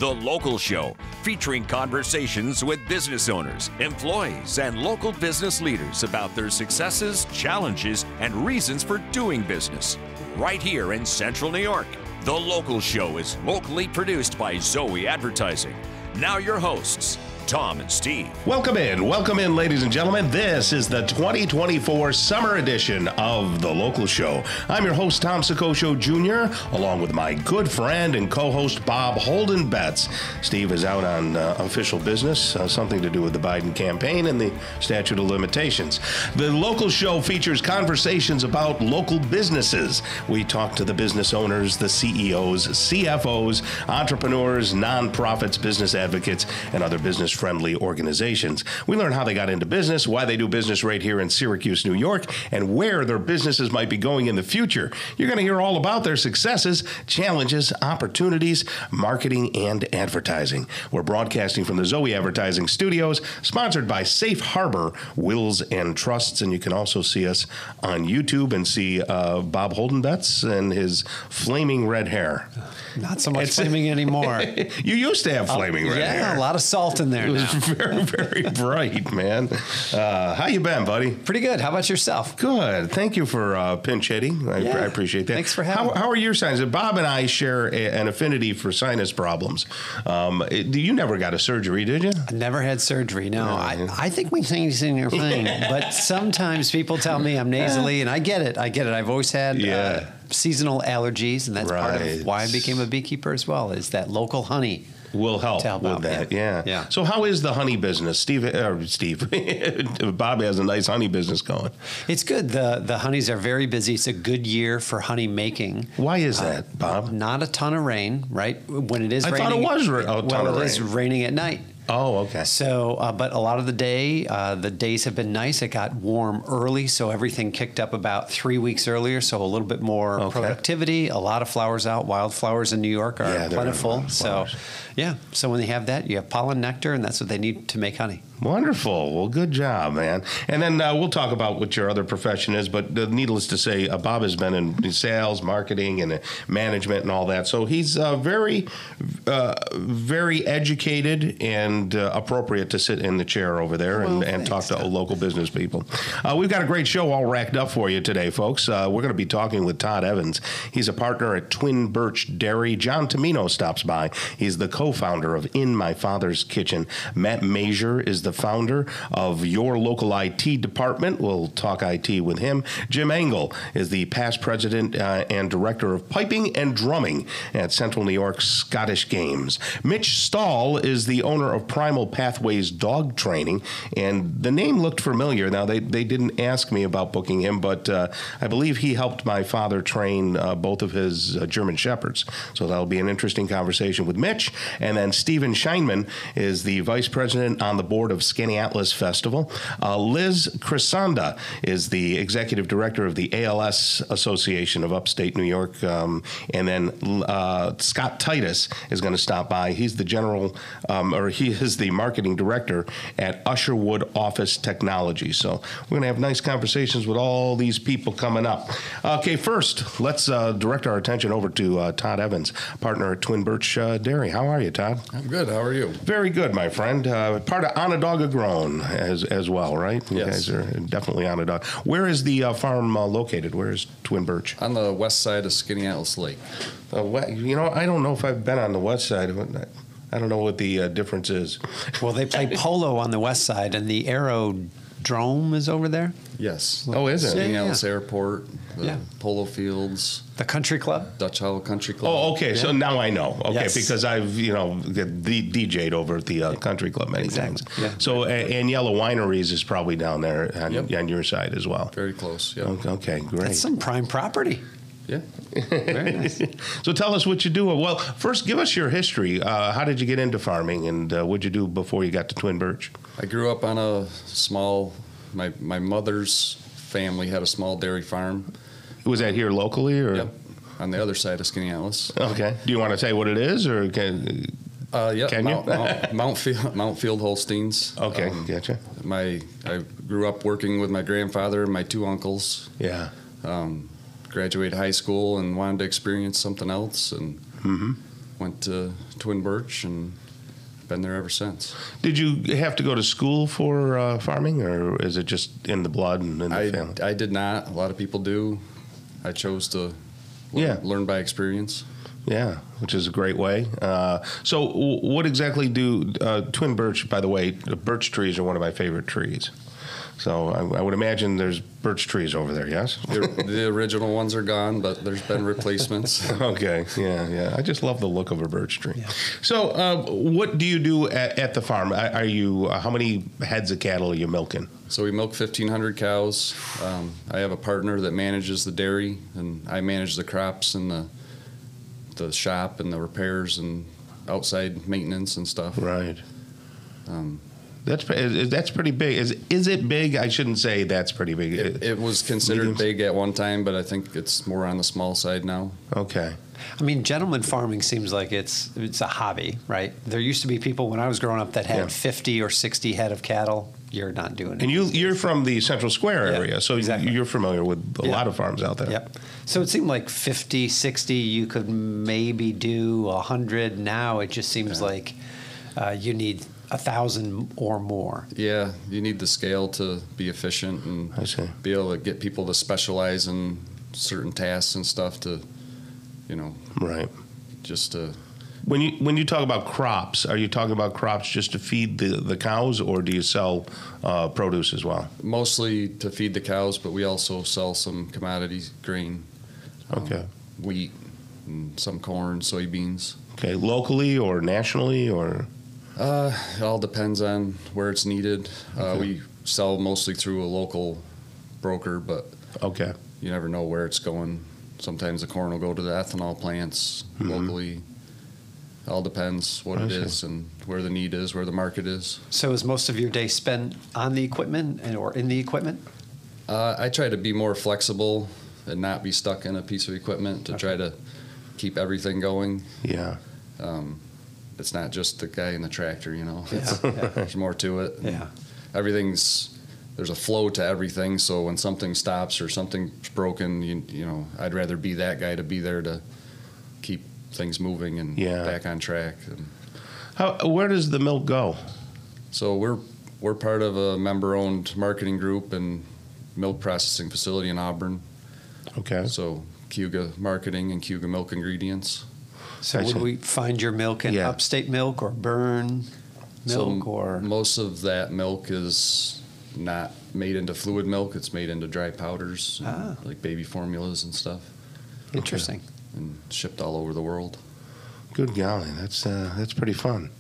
The Local Show, featuring conversations with business owners, employees, and local business leaders about their successes, challenges, and reasons for doing business. Right here in Central New York. The Local Show is locally produced by Zoey Advertising. Now your hosts, Tom and Steve. Welcome in, ladies and gentlemen. This is the 2024 summer edition of The Local Show. I'm your host, Tom Soccocio Jr., along with my good friend and co-host, Bob Holden-Betts. Steve is out on official business, something to do with the Biden campaign and the statute of limitations. The Local Show features conversations about local businesses. We talk to the business owners, the CEOs, CFOs, entrepreneurs, nonprofits, business advocates, and other business-friendly organizations. We learn how they got into business, why they do business right here in Syracuse, New York, and where their businesses might be going in the future. You're going to hear all about their successes, challenges, opportunities, marketing, and advertising. We're broadcasting from the Zoey Advertising Studios, sponsored by Safe Harbor Wills and Trusts, and you can also see us on YouTube and see Bob Holden-Betts and his flaming red hair. Not so much flaming anymore. You used to have flaming red hair. Yeah, a lot of salt in there. It was very, very bright, man. How you been, buddy? Pretty good. How about yourself? Good. Thank you for pinch hitting. I appreciate that. Thanks for having me. How are your sinuses? Bob and I share an affinity for sinus problems. You never got a surgery, did you? I never had surgery, no. I think we think it's in your thing, but sometimes people tell me I'm nasally, and I get it. I've always had seasonal allergies, and that's part of why I became a beekeeper as well, is that local honey will help with that. Yeah. So how is the honey business? Bob has a nice honey business going. It's good. The honeys are very busy. It's a good year for honey making. Why is that, Bob? Not a ton of rain, right? When it is raining. I thought it was a ton of rain. It is raining at night. Oh, okay. So, but a lot of the days have been nice. It got warm early, so everything kicked up about 3 weeks earlier, so a little bit more productivity. A lot of flowers out. Wildflowers in New York are plentiful. So, so when they have that, you have pollen, nectar, and that's what they need to make honey. Wonderful. Well, good job, man. And then we'll talk about what your other profession is, but needless to say, Bob has been in sales, marketing, and management and all that. So he's very, very educated and appropriate to sit in the chair over there and talk to local business people. We've got a great show all racked up for you today, folks. We're going to be talking with Todd Evans. He's a partner at Twin Birch Dairy. John Tomino stops by. He's the co-founder of In My Father's Kitchen. Matt Major is the founder of Your Local IT Department. We'll talk IT with him. Jim Engel is the past president and director of piping and drumming at Central New York Scottish Games. Mitch Stahl is the owner of Primal Pathways Dog Training, and the name looked familiar. Now, they didn't ask me about booking him, but I believe he helped my father train both of his German Shepherds. So that'll be an interesting conversation with Mitch. And then Stephen Scheinman is the vice president on the board of Skaneateles Festival. Liz Crisanda is the executive director of the ALS Association of Upstate New York. And then Scott Titus is going to stop by. He's the he is the marketing director at Usherwood Office Technology. So we're going to have nice conversations with all these people coming up. Okay, first, let's direct our attention over to Todd Evans, partner at Twin Birch Dairy. How are you, Todd? I'm good. How are you? Very good, my friend. Part of Onondaga Grown as well, right? You guys are definitely Onondaga. Where is the farm located? Where is Twin Birch? On the west side of Skaneateles Lake. I don't know if I've been on the west side of it. I don't know what the difference is. Well, they play polo on the west side, and the aerodrome is over there. Yes. Oh, is it? Skaneateles Airport, the polo fields. The country club? Dutch Hollow Country Club. Oh, okay. Yeah. So now I know. Okay, yes. Because I've DJ'd over at the country club many times. Yeah. So and Yellow Wineries is probably down there on your side as well. Very close. Yeah. Okay, great. That's some prime property. Yeah. Very nice. So tell us what you do. Well, first, give us your history. How did you get into farming, and what did you do before you got to Twin Birch? I grew up on a small. My mother's family had a small dairy farm. Was that here locally, or? Yep, on the other side of Skaneateles. Okay. Do you want to say what it is, or can? Can you? Mountfield Holsteins. Okay, gotcha. I grew up working with my grandfather and my two uncles. Yeah. Graduated high school and wanted to experience something else, and went to Twin Birch and been there ever since. Did you have to go to school for farming, or is it just in the blood and in the family? I did not. A lot of people do. I chose to learn by experience. Yeah, which is a great way. So what exactly do Twin Birch, by the way, the birch trees are one of my favorite trees. So I would imagine there's birch trees over there, yes? The original ones are gone, but there's been replacements. Okay, yeah. I just love the look of a birch tree. Yeah. So what do you do at the farm? Are you how many heads of cattle are you milking? So we milk 1,500 cows. I have a partner that manages the dairy, and I manage the crops and the shop and the repairs and outside maintenance and stuff. Right. That's pretty big. Is it big? I shouldn't say that's pretty big. It was considered big at one time, but I think it's more on the small side now. Okay. I mean, gentleman farming seems like it's a hobby, right? There used to be people when I was growing up that had 50 or 60 head of cattle. You're not doing it. And you're from the Central Square area, so exactly. You're familiar with a lot of farms out there. Yep. So it seemed like 50, 60, you could maybe do 100. Now it just seems like you need 1,000 or more. Yeah, you need the scale to be efficient and be able to get people to specialize in certain tasks and stuff to, right. Just to. When you talk about crops, are you talking about crops just to feed the cows, or do you sell produce as well? Mostly to feed the cows, but we also sell some commodity grain. Okay. Wheat, and some corn, soybeans. Okay, locally or nationally, or? It all depends on where it's needed. Okay. We sell mostly through a local broker, but you never know where it's going. Sometimes the corn will go to the ethanol plants locally. It all depends what it is and where the need is, where the market is. So is most of your day spent on the equipment or in the equipment? I try to be more flexible and not be stuck in a piece of equipment to try to keep everything going. Yeah. It's not just the guy in the tractor, Yeah. There's more to it. Yeah. There's a flow to everything, so when something stops or something's broken, I'd rather be that guy to be there to keep things moving and back on track. Where does the milk go? So we're part of a member-owned marketing group and milk processing facility in Auburn. Okay. So Cuga Marketing and Cuga Milk Ingredients. So would we find your milk in Upstate milk or Burn milk or? Most of that milk is not made into fluid milk. It's made into dry powders, like baby formulas and stuff. Interesting. And shipped all over the world. Good golly, that's pretty fun.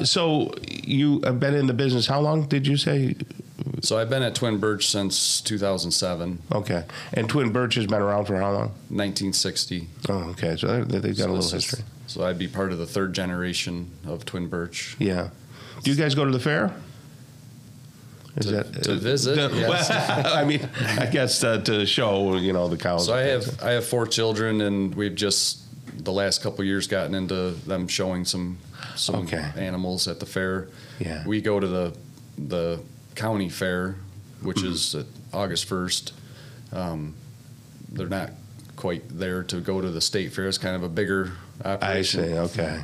So you have been in the business how long, did you say? So I've been at Twin Birch since 2007. Okay. And Twin Birch has been around for how long? 1960. Oh, okay. So they've got a little history. So I'd be part of the third generation of Twin Birch. Yeah. Do you guys go to the fair? To visit? Yes. Well, I mean, I guess to show, the cows. So I have 4 children, and we've just the last couple of years gotten into them showing some animals at the fair. Yeah. We go to the county fair, which is August 1st. They're not quite there to go to the state fair. It's kind of a bigger operation. I see. Okay.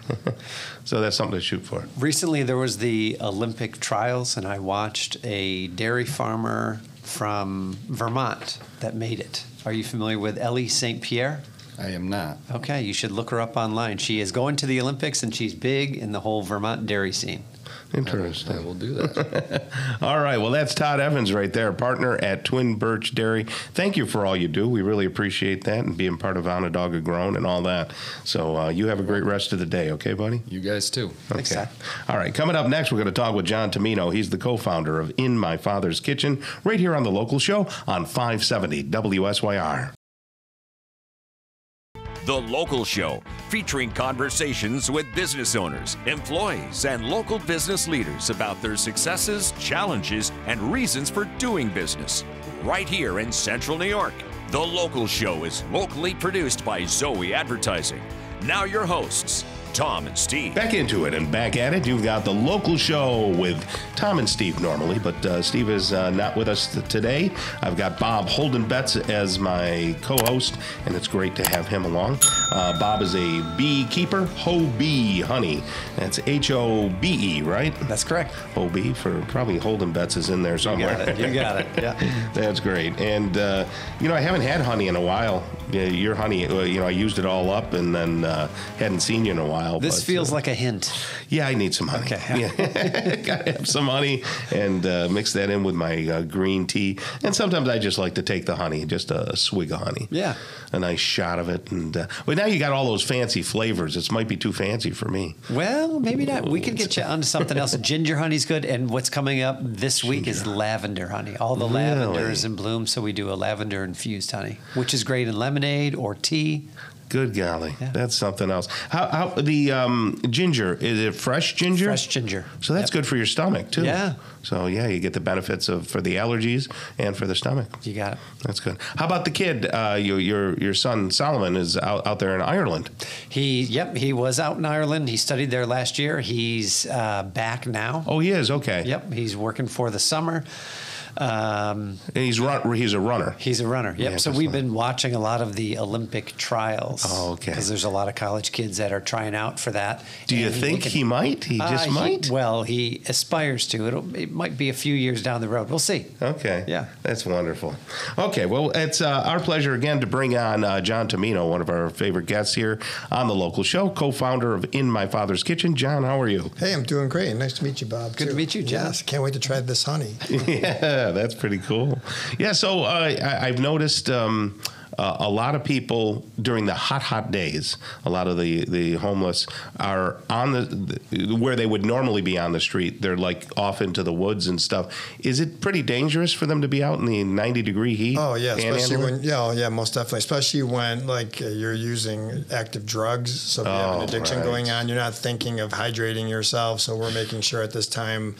So that's something to shoot for. Recently, there was the Olympic trials, and I watched a dairy farmer from Vermont that made it. Are you familiar with Ellie St. Pierre? I am not. Okay, you should look her up online. She is going to the Olympics, and she's big in the whole Vermont dairy scene. Interesting. I will do that. All right. Well, that's Todd Evans right there, partner at Twin Birch Dairy. Thank you for all you do. We really appreciate that and being part of Onondaga Grown and all that. So you have a great rest of the day. Okay, buddy? You guys too. Thanks, okay. Todd. All right. Coming up next, we're going to talk with John Tomino. He's the co-founder of In My Father's Kitchen right here on the local show on 570 WSYR. The Local Show, featuring conversations with business owners, employees, and local business leaders about their successes, challenges, and reasons for doing business. Right here in Central New York. The Local Show is locally produced by Zoey Advertising. Now your hosts, Tom and Steve. Back into it and back at it. You've got the local show with Tom and Steve normally, but Steve is not with us today. I've got Bob Holden-Betts as my co-host, and it's great to have him along. Bob is a beekeeper, Ho-Bee Honey. That's H-O-B-E, right? That's correct. Ho-Bee for probably Holden-Betts is in there somewhere. You got it. Yeah. That's great. And, I haven't had honey in a while. Your honey, I used it all up and then hadn't seen you in a while. This feels like a hint. Yeah, I need some honey. Okay. Yeah. Got to have some honey and mix that in with my green tea. And sometimes I just like to take the honey, just a swig of honey. Yeah. A nice shot of it. And but now you got all those fancy flavors. It might be too fancy for me. Well, maybe not. We could get you onto something else. Ginger honey's good. And what's coming up this week is lavender honey. All the lavender is in bloom, so we do a lavender infused honey, which is great in lemonade or tea. Good golly, that's something else. How the ginger, is it fresh ginger? Fresh ginger. So that's good for your stomach too. Yeah. So you get the benefits for the allergies and for the stomach. You got it. That's good. How about the kid? Your son Solomon is out there in Ireland. He was out in Ireland. He studied there last year. He's back now. Oh, he is. Okay. Yep. He's working for the summer. And he's a runner. He's a runner. Yep. So we've been watching a lot of the Olympic trials. Oh, okay. Because there's a lot of college kids that are trying out for that. Do you think he might? He just might? He aspires to. It might be a few years down the road. We'll see. Okay. Yeah. That's wonderful. Okay. Well, it's our pleasure again to bring on John Tomino, one of our favorite guests here on the local show, co-founder of In My Father's Kitchen. John, how are you? Hey, I'm doing great. Nice to meet you, Bob. Good to meet you, John. Yes. Can't wait to try this honey. Yeah. That's pretty cool. Yeah, so I've noticed a lot of people during the hot days, a lot of the homeless are on where they would normally be on the street. They're like off into the woods and stuff. Is it pretty dangerous for them to be out in the 90-degree heat? Oh, yeah, especially when, most definitely. Especially when, you're using active drugs. So if you have an addiction going on, you're not thinking of hydrating yourself. So we're making sure at this time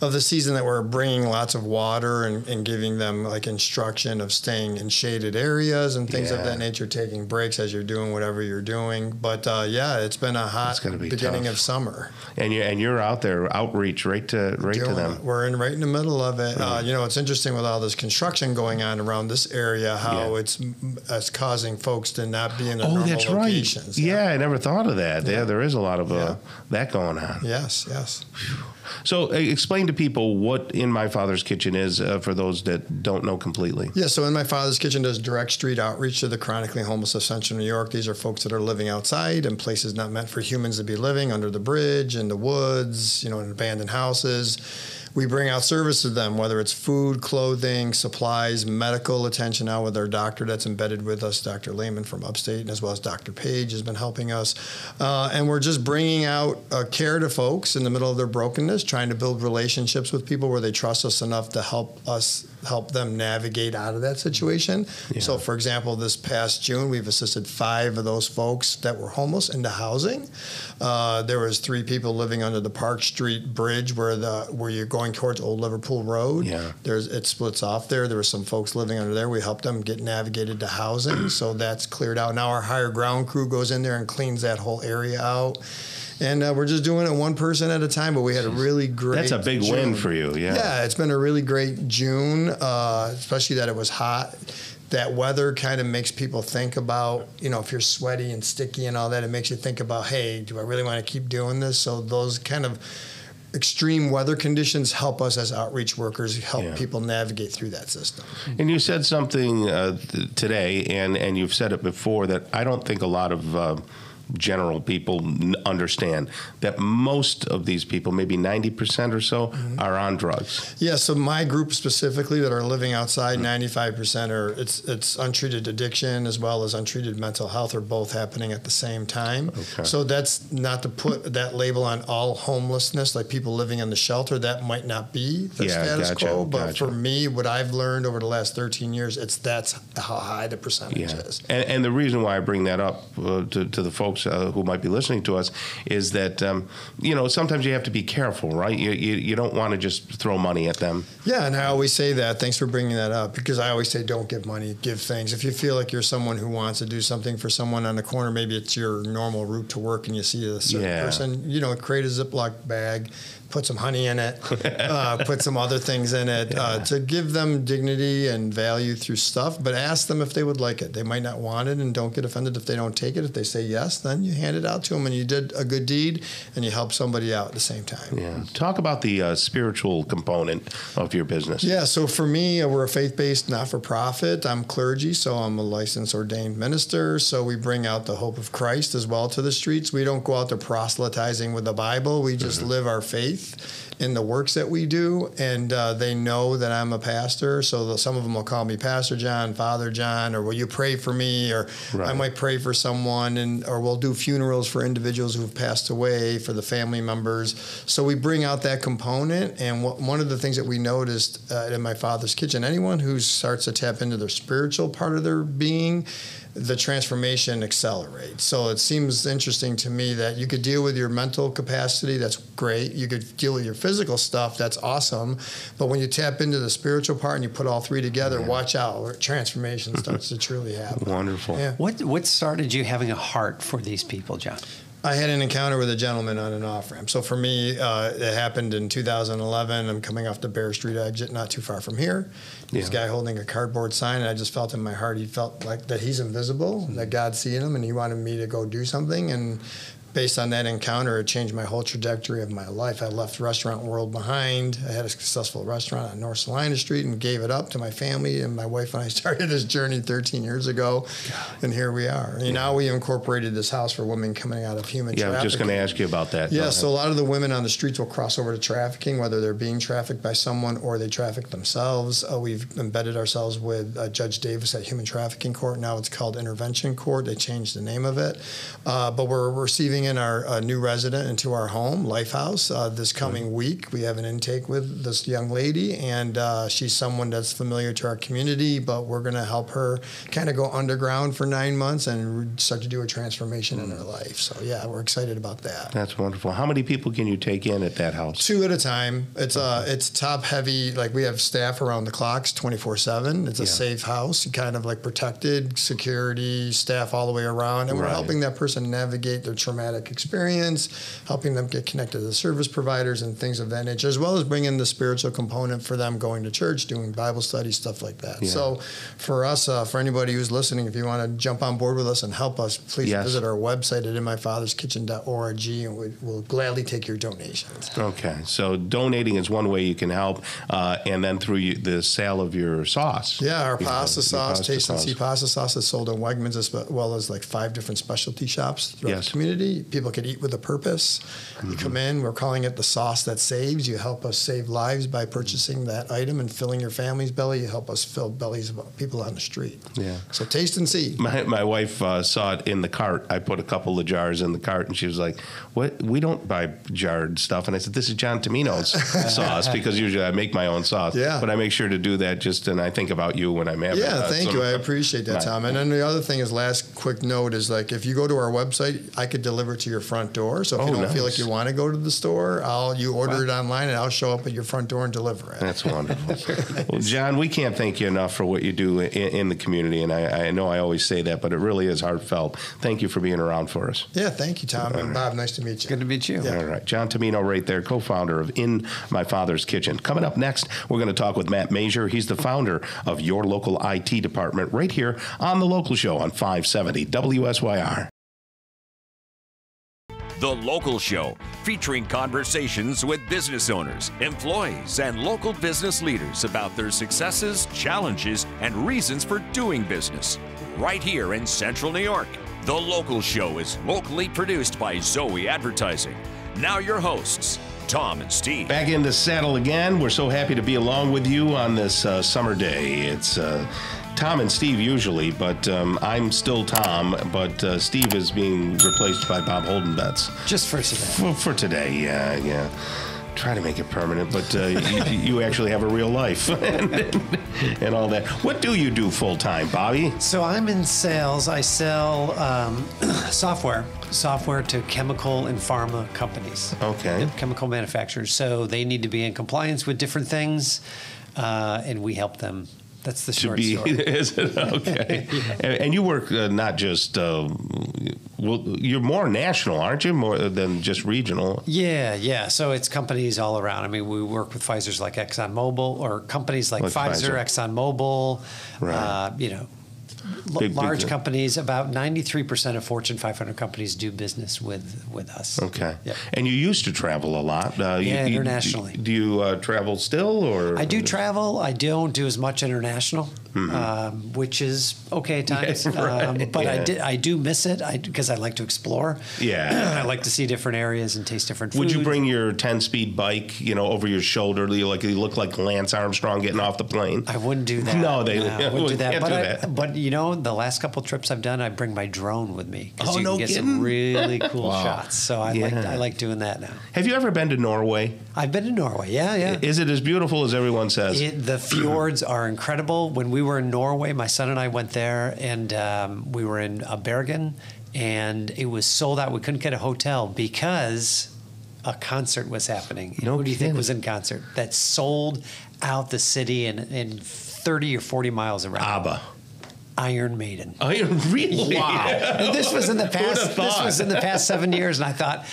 of the season that we're bringing lots of water and giving them instruction of staying in shaded areas and things of that nature, taking breaks as you're doing whatever you're doing. But it's been a hot beginning of summer. And you're out there, outreach right to them. We're right in the middle of it. It's interesting with all this construction going on around this area, how it's causing folks to not be in their normal locations. Right. Yeah, I never thought of that. Yeah, there is a lot of that going on. Yes. So explain to people what In My Father's Kitchen is for those that don't know completely. Yeah, so In My Father's Kitchen does direct street outreach to the chronically homeless of Central New York. These are folks that are living outside in places not meant for humans to be living, under the bridge, in the woods, in abandoned houses. We bring out service to them, whether it's food, clothing, supplies, medical attention now with our doctor that's embedded with us, Dr. Lehman from Upstate, and as well as Dr. Page has been helping us. And we're just bringing out care to folks in the middle of their brokenness, trying to build relationships with people where they trust us enough to help them navigate out of that situation. Yeah. So, for example, this past June, we've assisted 5 of those folks that were homeless into housing. There was 3 people living under the Park Street Bridge where you're going towards Old Liverpool Road. Yeah. It splits off there. There were some folks living under there. We helped them get navigated to housing, so that's cleared out. Now our higher ground crew goes in there and cleans that whole area out. And we're just doing it one person at a time, but we had a really great That's a big June. win for you, yeah. Yeah, it's been a really great June, especially that it was hot. That weather kind of makes people think about, if you're sweaty and sticky and all that, it makes you think about, hey, do I really want to keep doing this? So those kind of extreme weather conditions help us as outreach workers, help people navigate through that system. And you said something today, and you've said it before, that I don't think a lot of general people understand that most of these people, maybe 90% or so, are on drugs. Yeah, so my group specifically that are living outside, 95% are it's untreated addiction as well as untreated mental health are both happening at the same time. Okay. So that's not to put that label on all homelessness, like people living in the shelter. That might not be the status quo, but for me, what I've learned over the last 13 years, that's how high the percentage is. And the reason why I bring that up to the folks folks who might be listening to us is that, sometimes you have to be careful, right? You don't want to just throw money at them. Yeah, and I always say that. Thanks for bringing that up, because I always say don't give money, give things. If you feel like you're someone who wants to do something for someone on the corner, maybe it's your normal route to work and you see a certain person, create a Ziploc bag, put some honey in it, put some other things in it, to give them dignity and value through stuff, but ask them if they would like it. They might not want it, and don't get offended if they don't take it. If they say yes, then you hand it out to them, and you did a good deed, and you help somebody out at the same time. Yeah. Talk about the spiritual component of your business. Yeah, so for me, we're a faith-based not-for-profit. I'm clergy, so I'm a licensed ordained minister, so we bring out the hope of Christ as well to the streets. We don't go out there proselytizing with the Bible. We just live our faith in the works that we do, and they know that I'm a pastor, so some of them will call me Pastor John, Father John, or will you pray for me, or I might pray for someone, or we'll do funerals for individuals who have passed away, for the family members. So we bring out that component, and one of the things that we noticed in my Father's Kitchen, anyone who starts to tap into their spiritual part of their being, the transformation accelerates. So it seems interesting to me that you could deal with your mental capacity, that's great. You could deal with your physical stuff, that's awesome. But when you tap into the spiritual part and you put all three together, watch out, where transformation starts to truly happen. Wonderful. Yeah. What started you having a heart for these people, John? I had an encounter with a gentleman on an off-ramp. So for me, it happened in 2011. I'm coming off the Birch Street exit, not too far from here. This guy holding a cardboard sign, and I just felt in my heart, he felt like that he's invisible, that God's seeing him, and he wanted me to go do something. And based on that encounter, it changed my whole trajectory of my life. I left the restaurant world behind. I had a successful restaurant on North Salina Street and gave it up to my family, and my wife and I started this journey 13 years ago, and here we are. And now we incorporated this house for women coming out of human trafficking. I was just going to ask you about that. Yeah, so a lot of the women on the streets will cross over to trafficking, whether they're being trafficked by someone or they traffic themselves. We've embedded ourselves with Judge Davis at Human Trafficking Court. Now it's called Intervention Court. They changed the name of it. But we're receiving in our new resident into our home, Lifehouse, this coming week. We have an intake with this young lady, and she's someone that's familiar to our community, but we're going to help her kind of go underground for 9 months and start to do a transformation in her life. So, yeah, we're excited about that. That's wonderful. How many people can you take in at that house? 2 at a time. It's top heavy. Like, we have staff around the clocks 24/7. It's a safe house, kind of like protected, security, staff all the way around, and we're helping that person navigate their traumatic experience, helping them get connected to the service providers and things of that nature, as well as bringing the spiritual component for them going to church, doing Bible study, stuff like that. Yeah. So for us, for anybody who's listening, if you want to jump on board with us and help us, please visit our website at inmyfatherskitchen.org, and we'll gladly take your donations. Okay, so donating is one way you can help, and then through the sale of your sauce. Yeah, our pasta sauce, Taste and See pasta sauce, is sold in Wegmans as well as like 5 different specialty shops throughout the community. People can eat with a purpose. You come in, we're calling it the sauce that saves. You help us save lives by purchasing that item and filling your family's belly. You help us fill bellies of people on the street. Yeah. So taste and see. My wife saw it in the cart. I put a couple of jars in the cart, and she was like, "What? We don't buy jarred stuff." And I said, "This is John Tomino's sauce," because usually I make my own sauce. Yeah. But I make sure to do that and I think about you when I'm having it. Yeah, thank you. I appreciate that, Tom. And then the other thing is, last quick note is, like, if you go to our website, I could deliver it to your front door. So if you don't feel like you want to go to the store, you order it online, and I'll show up at your front door and deliver it. That's wonderful. Well, John, we can't thank you enough for what you do in the community, and I know I always say that, but it really is heartfelt. Thank you for being around for us. Yeah, thank you, Tom. And Bob, nice to meet you. Good to meet you. Yeah. All right. John Tomino right there, co-founder of In My Father's Kitchen. Coming up next, we're going to talk with Matt Major. He's the founder of your local IT department right here on The Local Show on 570 WSYR. The Local Show, featuring conversations with business owners, employees, and local business leaders about their successes, challenges, and reasons for doing business. Right here in Central New York. The Local Show is locally produced by Zoey Advertising. Now your hosts, Tom and Steve. Back in the saddle again. We're so happy to be along with you on this summer day. It's Tom and Steve usually, but I'm still Tom, but Steve is being replaced by Bob Holden-Betts. Just for today. For today, yeah. try to make it permanent, but you actually have a real life and all that. What do you do full time, Bobby? So I'm in sales. I sell software to chemical and pharma companies. Okay. Chemical manufacturers. So they need to be in compliance with different things, and we help them. That's the short story. Is it? Okay. Yeah. And you work not just, you're more national, aren't you? More than just regional. Yeah. So it's companies all around. I mean, we work with Pfizer's like ExxonMobil, or companies like Pfizer, ExxonMobil, right. Large companies. About 93% of Fortune 500 companies do business with us. Okay. Yep. And you used to travel a lot. Internationally. Do you travel still, or? I do travel. I don't do as much international, which is okay at times. Right. But I do miss it because I like to explore. Yeah. I like to see different areas and taste different foods. Would you bring your 10-speed bike, over your shoulder? You look like Lance Armstrong getting off the plane. I wouldn't do that. No, I wouldn't do that. Can't But do that. But the last couple trips I've done, I bring my drone with me because you no can get kidding? some really cool shots. So I like doing that now. Have you ever been to Norway? I've been to Norway. Yeah. Is it as beautiful as everyone says? The fjords are incredible. When we were in Norway, my son and I went there, and we were in Bergen, and it was sold out. We couldn't get a hotel because a concert was happening. Who do you think was in concert? That sold out the city in 30 or 40 miles around. ABBA. Iron Maiden. Really? Wow. And this was in the past. This was in the past 7 years, and I thought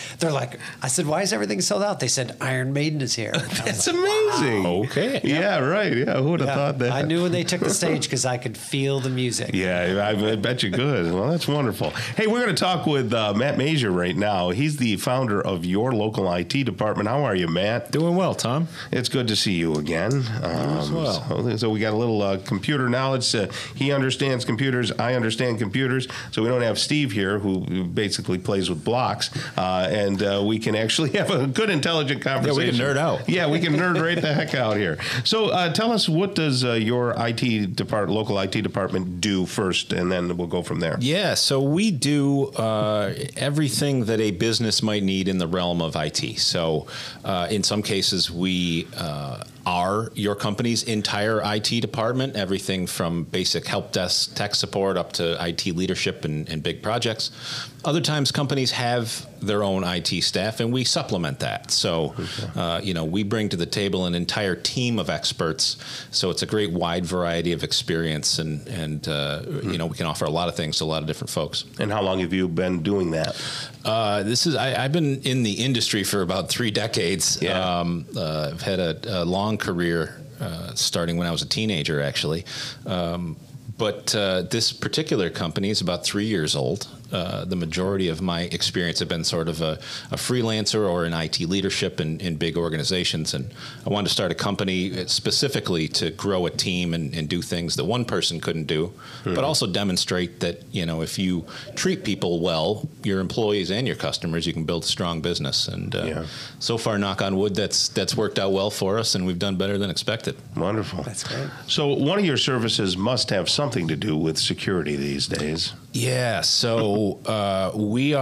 I said, why is everything sold out? They said Iron Maiden is here. That's amazing. Wow. Okay. Yeah. Right. Yeah. Who would have thought that? I knew when they took the stage because I could feel the music. Yeah, I bet you could. Well, that's wonderful. Hey, we're going to talk with Matt Major right now. He's the founder of your local IT department. How are you, Matt? Doing well, Tom. It's good to see you again. So we got a little computer knowledge. He understands computers. I understand computers. So we don't have Steve here, who basically plays with blocks, and we can actually have a good, intelligent conversation. Yeah, we can nerd out. Yeah, we can nerd right the heck out here. So tell us, what does your local IT department do first, and then we'll go from there. Yeah, so we do everything that a business might need in the realm of IT. So in some cases, we are your company's entire IT department, everything from basic help desk, tech support, up to IT leadership and big projects. Other times, companies have their own IT staff, and we supplement that. So, we bring to the table an entire team of experts. So it's a great wide variety of experience, and we can offer a lot of things to a lot of different folks. And how long have you been doing that? I've been in the industry for about 3 decades. Yeah. I've had a long career, starting when I was a teenager, actually. But this particular company is about 3 years old. The majority of my experience have been sort of a freelancer or in IT leadership in big organizations. And I wanted to start a company specifically to grow a team and do things that one person couldn't do, but also demonstrate that, if you treat people well, your employees and your customers, you can build a strong business. And so far, knock on wood, that's worked out well for us, and we've done better than expected. Wonderful. That's great. So one of your services must have something to do with security these days. Yeah, so we're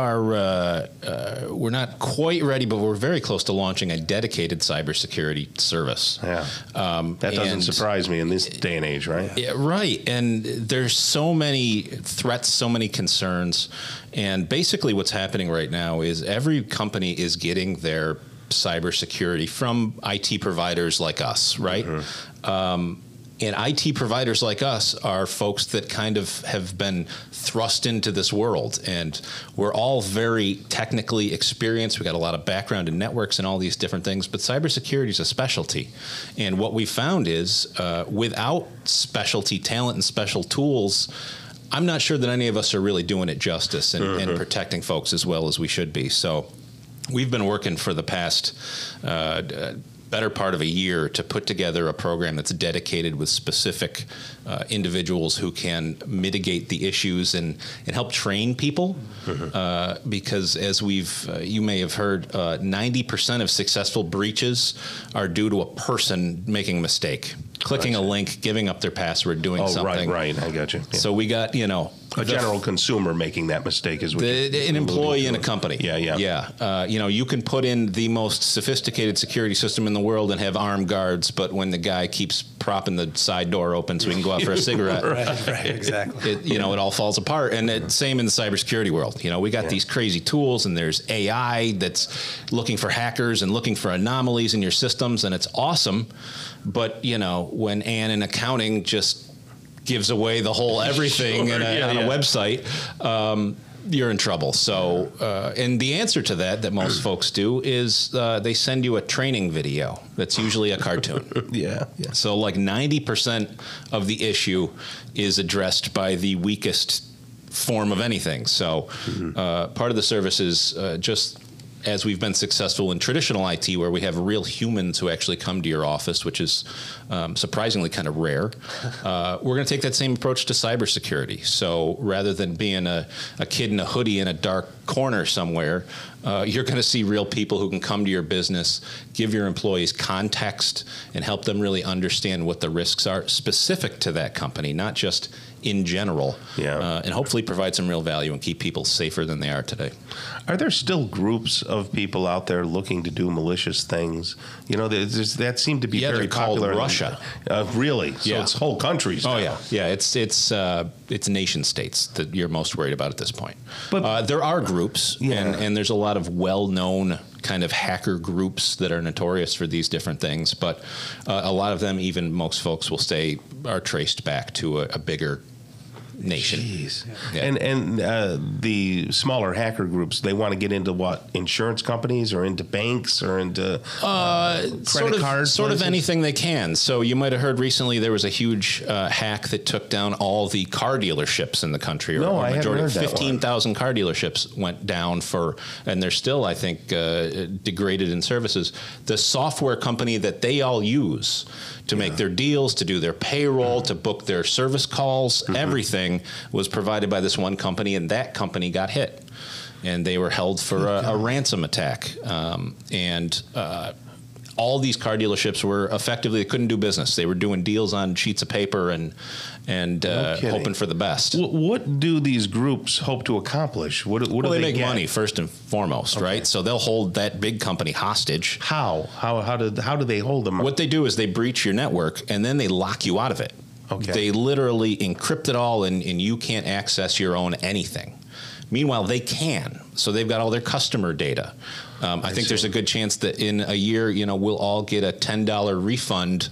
not quite ready, but we're very close to launching a dedicated cybersecurity service. Yeah, that doesn't surprise me in this day and age, right? Yeah, right, and there's so many threats, so many concerns, and basically what's happening right now is every company is getting their cybersecurity from IT providers like us, right? And IT providers like us are folks that kind of have been thrust into this world. And we're all very technically experienced. We got a lot of background in networks and all these different things. But cybersecurity is a specialty. And what we found is without specialty talent and special tools, I'm not sure that any of us are really doing it justice and protecting folks as well as we should be. So we've been working for the past better part of a year to put together a program that's dedicated with specific individuals who can mitigate the issues and help train people. Because as you may have heard, 90% of successful breaches are due to a person making a mistake. Clicking a link, giving up their password, doing something. Right. I got you. Yeah. So we got, A general consumer making that mistake is what an employee in a company. Yeah. You can put in the most sophisticated security system in the world and have armed guards, but when the guy keeps propping the side door open so he can go out for a cigarette, right, exactly. It all falls apart. And same in the cybersecurity world. We got these crazy tools, and there's AI that's looking for hackers and looking for anomalies in your systems, and it's awesome. But when Ann in accounting just gives away the whole everything on a website, you're in trouble. So, and the answer to that most folks do is they send you a training video that's usually a cartoon. Yeah. So like 90% of the issue is addressed by the weakest form of anything. So part of the service is just as we've been successful in traditional IT, where we have real humans who actually come to your office, which is surprisingly kind of rare, we're going to take that same approach to cybersecurity. So rather than being a kid in a hoodie in a dark corner somewhere, you're going to see real people who can come to your business, give your employees context, and help them really understand what the risks are specific to that company, not just in general, and hopefully provide some real value and keep people safer than they are today. Are there still groups of people out there looking to do malicious things? That seemed to be very popular in Russia. Really? So it's whole countries now. Oh yeah. It's nation states that you're most worried about at this point. But there are groups, and there's a lot of well-known kind of hacker groups that are notorious for these different things. But a lot of them, even most folks will say, are traced back to a bigger nation. Jeez. Yeah. And the smaller hacker groups, they want to get into what? Insurance companies or into banks or into credit cards? Sort of anything they can. So you might have heard recently there was a huge hack that took down all the car dealerships in the country. No, I haven't heard that. 15,000 car dealerships went down and they're still, I think, degraded in services. The software company that they all use to make their deals, to do their payroll, to book their service calls, everything was provided by this one company, and that company got hit. And they were held for a ransom attack. All these car dealerships were effectively, they couldn't do business. They were doing deals on sheets of paper and hoping for the best. What do these groups hope to accomplish? What do they make get? Money first and foremost, right? So they'll hold that big company hostage. How do they hold them? What they do is they breach your network, and then they lock you out of it. Okay. They literally encrypt it all, and you can't access your own anything. Meanwhile, they can. So they've got all their customer data. I think there's a good chance that in a year, we'll all get a $10 refund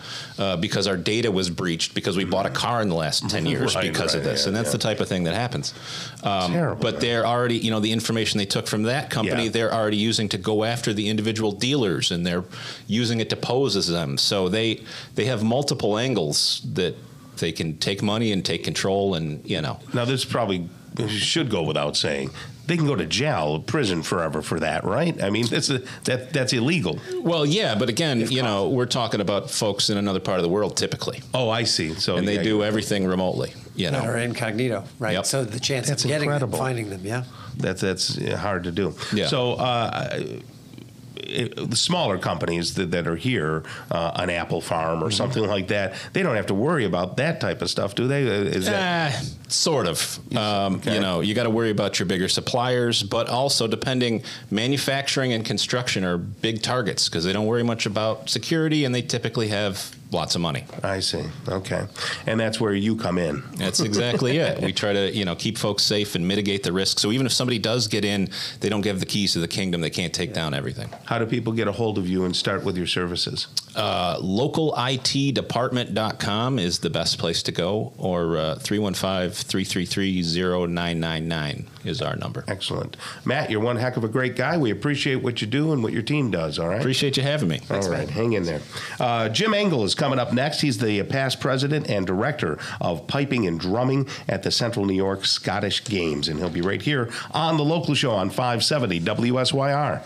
because our data was breached because we bought a car in the last 10 years because of this. And that's the type of thing that happens. But they're already, the information they took from that company, they're already using to go after the individual dealers, and they're using it to pose as them. So they have multiple angles that they can take money and take control, and Now this probably should go without saying. They can go to jail, prison forever for that, right? I mean, that's illegal. Well, yeah, but again, we're talking about folks in another part of the world typically. Oh, I see. So and they do everything remotely, Or incognito, right? Yep. So the chance of getting them, finding them, that's hard to do. Yeah. So the smaller companies that are here, an apple farm or something like that, they don't have to worry about that type of stuff, do they? Is that sort of? You got to worry about your bigger suppliers, but also manufacturing and construction are big targets because they don't worry much about security, and they typically have lots of money. I see. Okay. And that's where you come in. That's exactly it. We try to, keep folks safe and mitigate the risk. So even if somebody does get in, they don't give the keys to the kingdom. They can't take down everything. How do people get a hold of you and start with your services? Localitdepartment.com is the best place to go, or 315-333-0999 is our number. Excellent. Matt, you're one heck of a great guy. We appreciate what you do and what your team does, all right? Appreciate you having me. All right, hang in there. Jim Engel is coming up next. He's the past president and director of piping and drumming at the Central New York Scottish Games, and he'll be right here on The Local Show on 570 WSYR.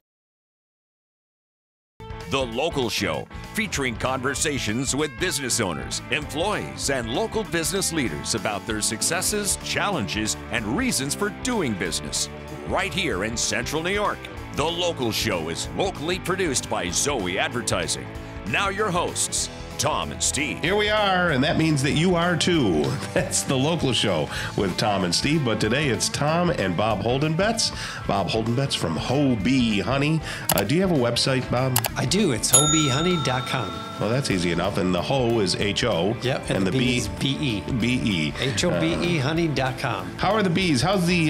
The Local Show, featuring conversations with business owners, employees, and local business leaders about their successes, challenges, and reasons for doing business. Right here in Central New York. The Local Show is locally produced by Zoey Advertising. Now your hosts, Tom and Steve. Here we are, and that means that you are too. That's the local show with Tom and Steve, but today it's Tom and Bob Holden-Betts. Bob Holden-Betts from Ho Bee Honey. Do you have a website, Bob? I do. It's hobeehoney.com. Well, that's easy enough. And the Ho is H-O. Yep. And the bee is B-E. B-E. HOBE honey.com. How are the bees? How's the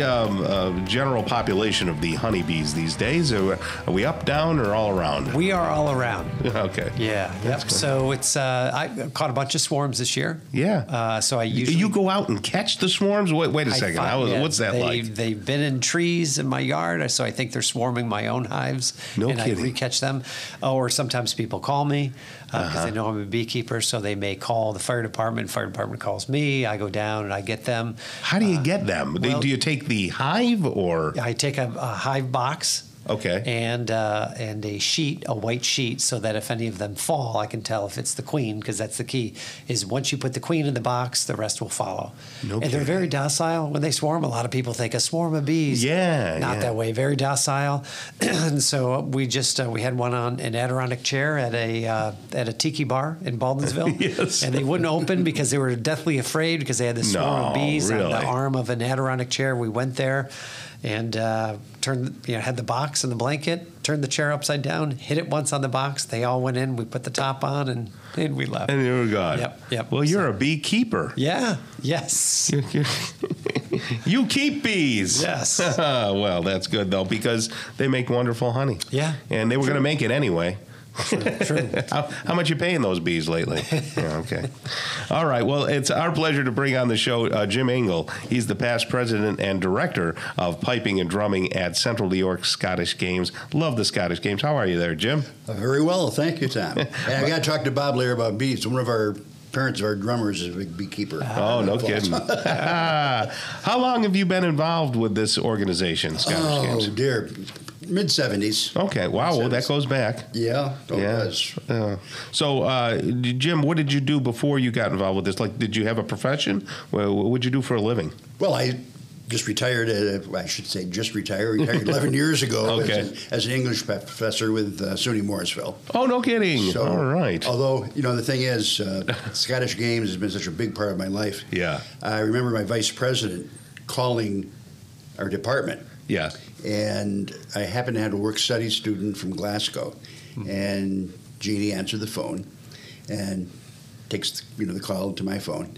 general population of the honeybees these days? Are we up, down, or all around? We are all around. Okay. Yeah. Yep. Good. So it's I caught a bunch of swarms this year. Yeah. So I usually you go out and catch the swarms. Wait a second. What's that like? They've been in trees in my yard, so I think they're swarming my own hives. No and kidding. I re-catch them. Or sometimes people call me because they know I'm a beekeeper, so they may call the fire department. Fire department calls me. I go down and I get them. How do you get them? Do you take the hive or? I take a hive box. Okay. And a sheet, a white sheet, so that if any of them fall, I can tell if it's the queen, because that's the key. Is once you put the queen in the box, the rest will follow. No and kidding. they're very docile when they swarm. A lot of people think a swarm of bees. Yeah. Not that way. Very docile. And so we just we had one on an Adirondack chair at a tiki bar in Baldwinsville. Yes. And they wouldn't open because they were deathly afraid because they had this swarm of bees on the arm of an Adirondack chair. We went there. And had the box and the blanket, turned the chair upside down, hit it once on the box. They all went in. We put the top on, and we left. And you were gone. Yep. Well, you're a beekeeper. Yeah. Yes. You keep bees. Yes. Well, that's good, though, because they make wonderful honey. Yeah. And they were going to make it anyway. True. How much you paying those bees lately? Yeah, okay. All right. Well, it's our pleasure to bring on the show Jim Engel. He's the past president and director of piping and drumming at Central New York Scottish Games. Love the Scottish Games. How are you there, Jim? Very well. Thank you, Tom. And I got to talk to Bob later about bees. One of our parents of our drummers is a big beekeeper. Oh, no kidding. How long have you been involved with this organization, Scottish Games? Oh, dear. Mid-70s. Okay. Wow. Well, that goes back. Yeah. It does. So, Jim, what did you do before you got involved with this? Like, did you have a profession? What did you do for a living? Well, I just retired. Retired 11 years ago as an English professor with SUNY Morrisville. Oh, no kidding. So, all right. Although, the thing is, Scottish Games has been such a big part of my life. Yeah. I remember my vice president calling our department. Yeah. And I happened to have a work-study student from Glasgow, and Jeannie answered the phone and takes the call to my phone,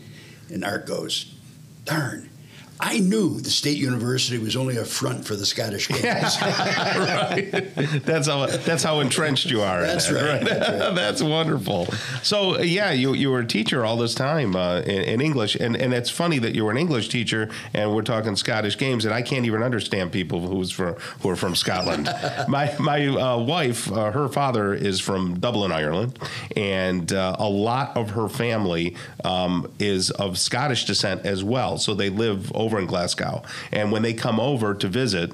and Art goes, "Darn, I knew the State University was only a front for the Scottish Games." Right. That's how entrenched you are. That's right. That's wonderful. So you were a teacher all this time in English, and it's funny that you were an English teacher, and we're talking Scottish Games, and I can't even understand people who are from Scotland. My wife, her father is from Dublin, Ireland, and a lot of her family is of Scottish descent as well. So they live over in Glasgow, and when they come over to visit,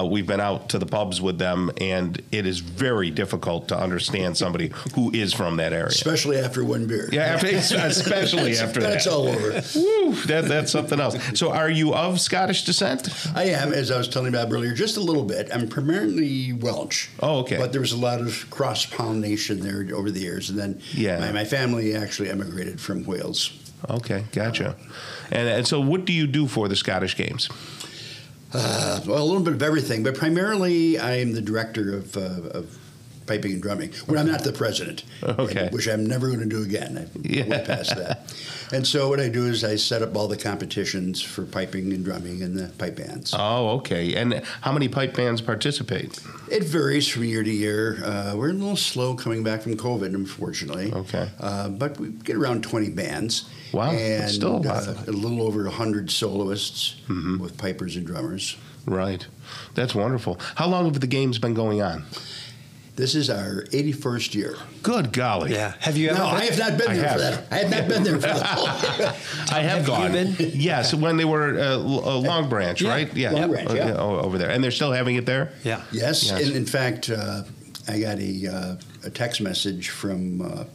we've been out to the pubs with them, and it is very difficult to understand somebody who is from that area, especially after one beer. Yeah, especially after that. That's all over. Woo, that's something else. So, are you of Scottish descent? I am, as I was telling Bob earlier, just a little bit. I'm primarily Welsh. Oh, okay. But there was a lot of cross-pollination there over the years, and then my family actually emigrated from Wales. Okay, gotcha. And so what do you do for the Scottish Games? Well, a little bit of everything, but primarily I am the director of piping and drumming. When I'm not the president, which I'm never going to do again. I went past that. And so what I do is I set up all the competitions for piping and drumming and the pipe bands. Oh, okay. And how many pipe bands participate? It varies from year to year. We're a little slow coming back from COVID, unfortunately. Okay. But we get around 20 bands. Wow, and that's still a lot. A little over 100 soloists with pipers and drummers. Right. That's wonderful. How long have the games been going on? This is our 81st year. Good golly. Yeah. Have you ever No, I have not been there for that. I have not been there for that. I have gone. You been? Yes, when they were Long Branch, right? Yeah. Long Branch, over there. And they're still having it there? Yeah. Yes. And in fact, I got a text message from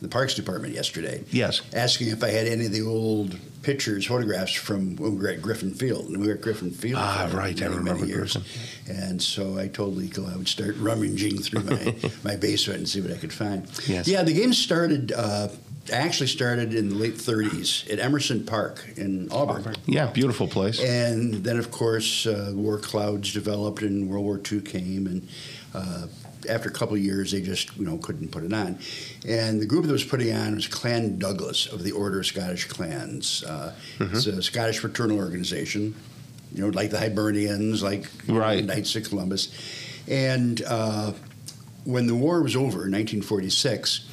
the Parks Department yesterday. Yes. Asking if I had any of the old photographs from when we were at Griffin Field. And we were at Griffin Field for right. I remember many years. And so I told Lico I would start rummaging through my basement and see what I could find. Yes. Yeah, the game started... actually started in the late 30s at Emerson Park in Auburn. Yeah, beautiful place. And then, of course, war clouds developed and World War II came. And after a couple of years, they just couldn't put it on. And the group that was putting on was Clan Douglas of the Order of Scottish Clans. It's a Scottish fraternal organization, like the Hibernians, like Knights of Columbus. And when the war was over in 1946,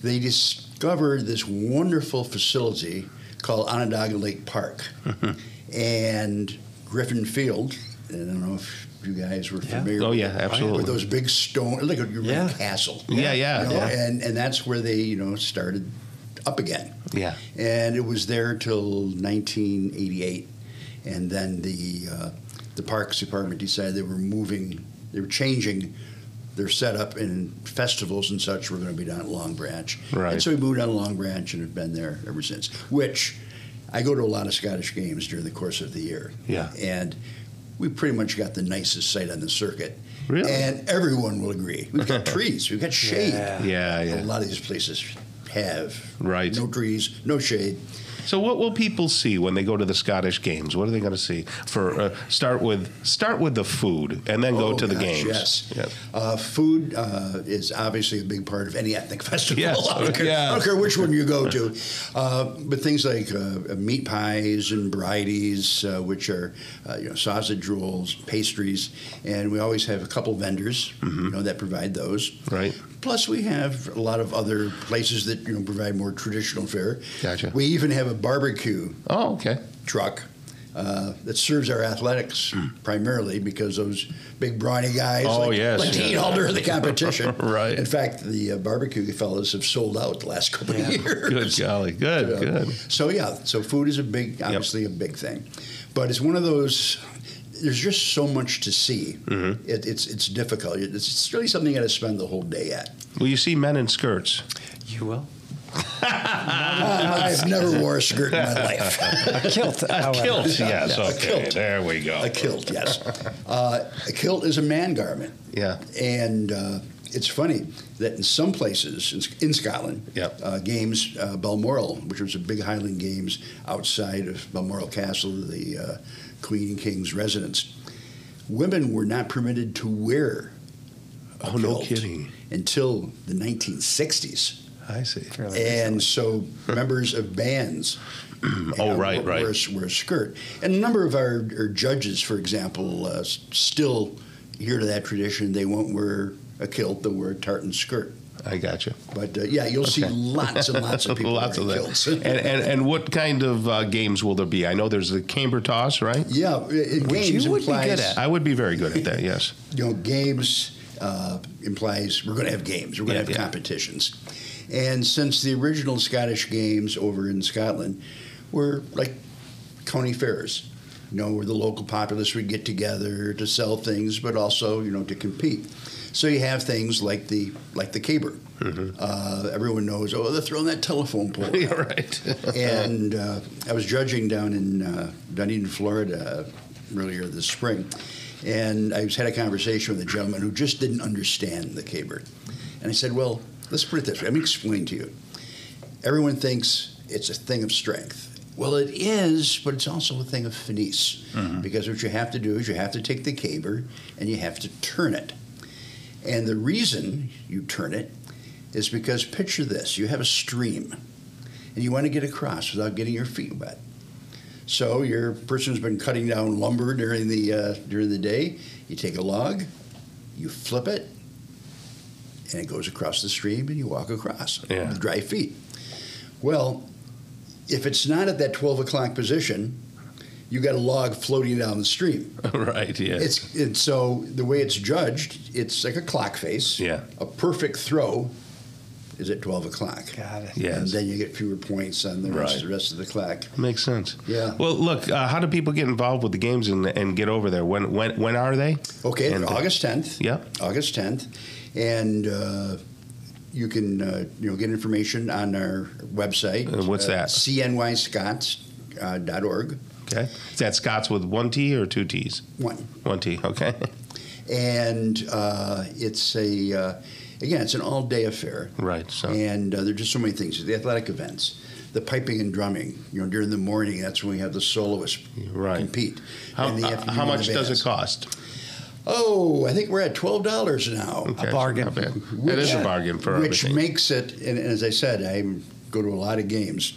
they discovered this wonderful facility called Onondaga Lake Park. And Griffin Field, and I don't know if you guys were familiar with absolutely. With those big stone, like a castle. And that's where they, started up again. Yeah. And it was there till 1988. And then the Parks Department decided they were changing their setup, and festivals and such were going to be down at Long Branch. Right. And so we moved down to Long Branch and have been there ever since, which I go to a lot of Scottish games during the course of the year. Yeah. And we pretty much got the nicest site on the circuit. Really? And everyone will agree. We've got trees. We've got shade. Yeah. A lot of these places have no trees, no shade. So what will people see when they go to the Scottish games? What are they going to see? For start with the food, and then go to the games. Yes, food is obviously a big part of any ethnic festival. Yes. I don't care which one you go to. But things like meat pies and varieties, which are sausage rolls, pastries, and we always have a couple vendors that provide those. Right. Plus, we have a lot of other places that provide more traditional fare. Gotcha. We even have a barbecue truck that serves our athletics primarily, because those big brawny guys like to eat all during the competition. Right. In fact, the barbecue fellas have sold out the last couple of years. Good golly, good. So food is obviously a big thing, but it's one of those. There's just so much to see. It's difficult. It's really something you got to spend the whole day at. Will you see men in skirts? You will. I've never wore a skirt in my life. A kilt. A kilt, yes. Okay, a kilt. There we go. A kilt, yes. A kilt is a man garment. Yeah. And it's funny that in some places in Scotland, games, Balmoral, which was a big Highland Games outside of Balmoral Castle, the Queen and King's residence, women were not permitted to wear a kilt no kidding. Until the 1960s. I see. And so members of bands wear a skirt. And a number of our judges, for example, still adhere to that tradition. They won't wear a kilt, they'll wear a tartan skirt. I gotcha. But you'll see lots and lots of people lots wearing of kilts. And what kind of games will there be? I know there's the camber toss, right? Yeah, games you would be good at. I would be very good at that. Yes. Games implies we're going to have games. We're going to have competitions. And since the original Scottish games over in Scotland were like county fairs, where the local populace would get together to sell things, but also to compete. So you have things like the caber. Everyone knows, they're throwing that telephone pole. Right. And I was judging down in Dunedin, Florida, earlier this spring, and I had a conversation with a gentleman who just didn't understand the caber. And I said, well, let's put it this way. Let me explain to you. Everyone thinks it's a thing of strength. Well, it is, but it's also a thing of finesse. Because what you have to do is you have to take the caber and you have to turn it. And the reason you turn it is because, picture this, you have a stream and you want to get across without getting your feet wet. So your person's been cutting down lumber during the day. You take a log, you flip it, and it goes across the stream and you walk across with dry feet. Well, if it's not at that 12 o'clock position, you got a log floating down the stream. Right, yeah. And so the way it's judged, it's like a clock face. Yeah. A perfect throw is at 12 o'clock. Got it. Yes. And then you get fewer points on the rest of the clock. Makes sense. Yeah. Well, look, how do people get involved with the games and get over there? When are they? Okay, August 10th. Yeah. August 10th. And you can get information on our website. What's that? cnyscots.org. Okay. Is that Scots with one T or two T's? One T. Okay. And it's it's an all-day affair. Right. So. And there are just so many things. The athletic events, the piping and drumming. During the morning, that's when we have the soloists compete. How much does it cost? Oh, I think we're at $12 now. Okay. A bargain. It is a bargain for which everything. makes it. And as I said, I go to a lot of games.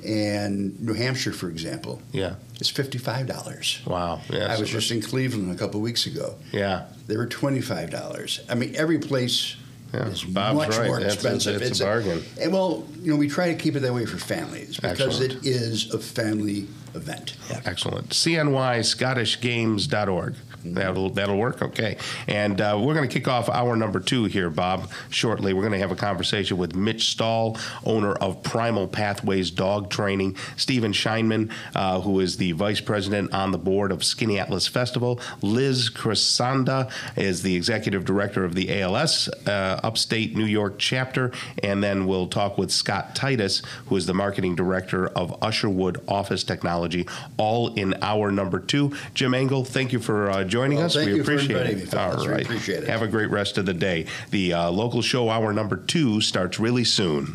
And New Hampshire, for example, is $55. Wow! Yeah, I was just in Cleveland a couple of weeks ago. Yeah, they were $25. I mean, every place is Bob's much right. more expensive. It's a bargain. And we try to keep it that way for families because it is a family event. Yeah. Excellent. CNYScottishGames.org. That'll work. Okay. And we're going to kick off hour number 2 here, Bob, shortly. We're going to have a conversation with Mitch Stahl, owner of Primal Pathways Dog Training, Stephen Scheinman, who is the vice president on the board of Skaneateles Festival, Liz Crisanda is the executive director of the ALS Upstate New York chapter, and then we'll talk with Scott Titus, who is the marketing director of Usherwood Office Technology, all in hour number 2. Jim Engel, thank you for joining us. We appreciate it. All right. Appreciate it. Have a great rest of the day. The local show hour number 2 starts really soon.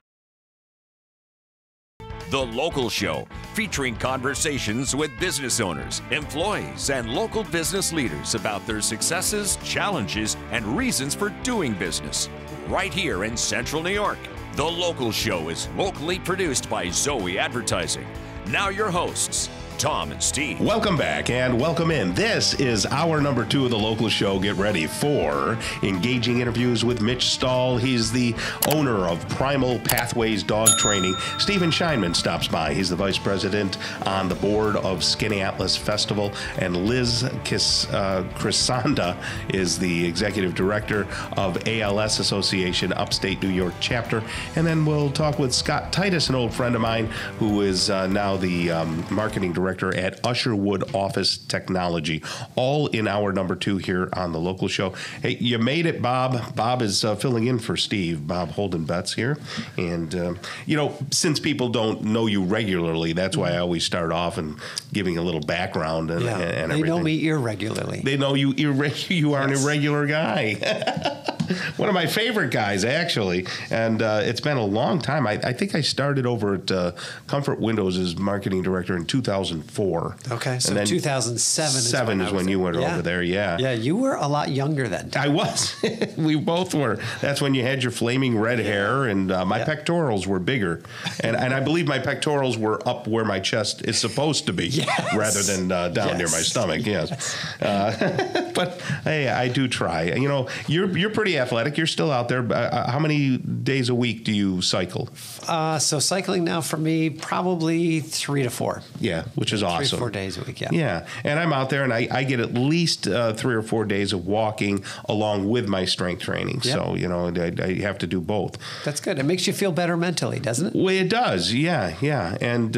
The Local Show, featuring conversations with business owners, employees, and local business leaders about their successes, challenges, and reasons for doing business. Right here in Central New York. The Local Show is locally produced by Zoey Advertising. Now your hosts, Tom and Steve. Welcome back and welcome in. This is hour number 2 of the Local Show. Get ready for engaging interviews with Mitch Stahl. He's the owner of Primal Pathways Dog Training. Stephen Scheinman stops by. He's the vice president on the board of Skaneateles Festival. And Liz Crisanda is the executive director of ALS Association Upstate New York chapter. And then we'll talk with Scott Titus, an old friend of mine, who is now the marketing director at Usherwood Office Technology, all in hour number 2 here on the Local Show. Hey, you made it, Bob. Bob is filling in for Steve, Bob Holden-Betts here. And, since people don't know you regularly, that's why I always start off and giving a little background and everything. They know me irregularly. They know you you are an irregular guy. One of my favorite guys, actually. And it's been a long time. I think I started over at Comfort Windows as marketing director in 2004. Okay, so 2007 is when you went over there, Yeah, you were a lot younger then. I was. We both were. That's when you had your flaming red hair, and my pectorals were bigger. And I believe my pectorals were up where my chest is supposed to be, rather than down near my stomach, yes. But, hey, I do try. You're pretty athletic. You're still out there. How many days a week do you cycle? So cycling now for me, probably 3 to 4. Yeah, which is awesome. 3 or 4 days a week, Yeah, and I'm out there, and I get at least 3 or 4 days of walking along with my strength training. Yep. So, I have to do both. That's good. It makes you feel better mentally, doesn't it? Well, it does, yeah. And,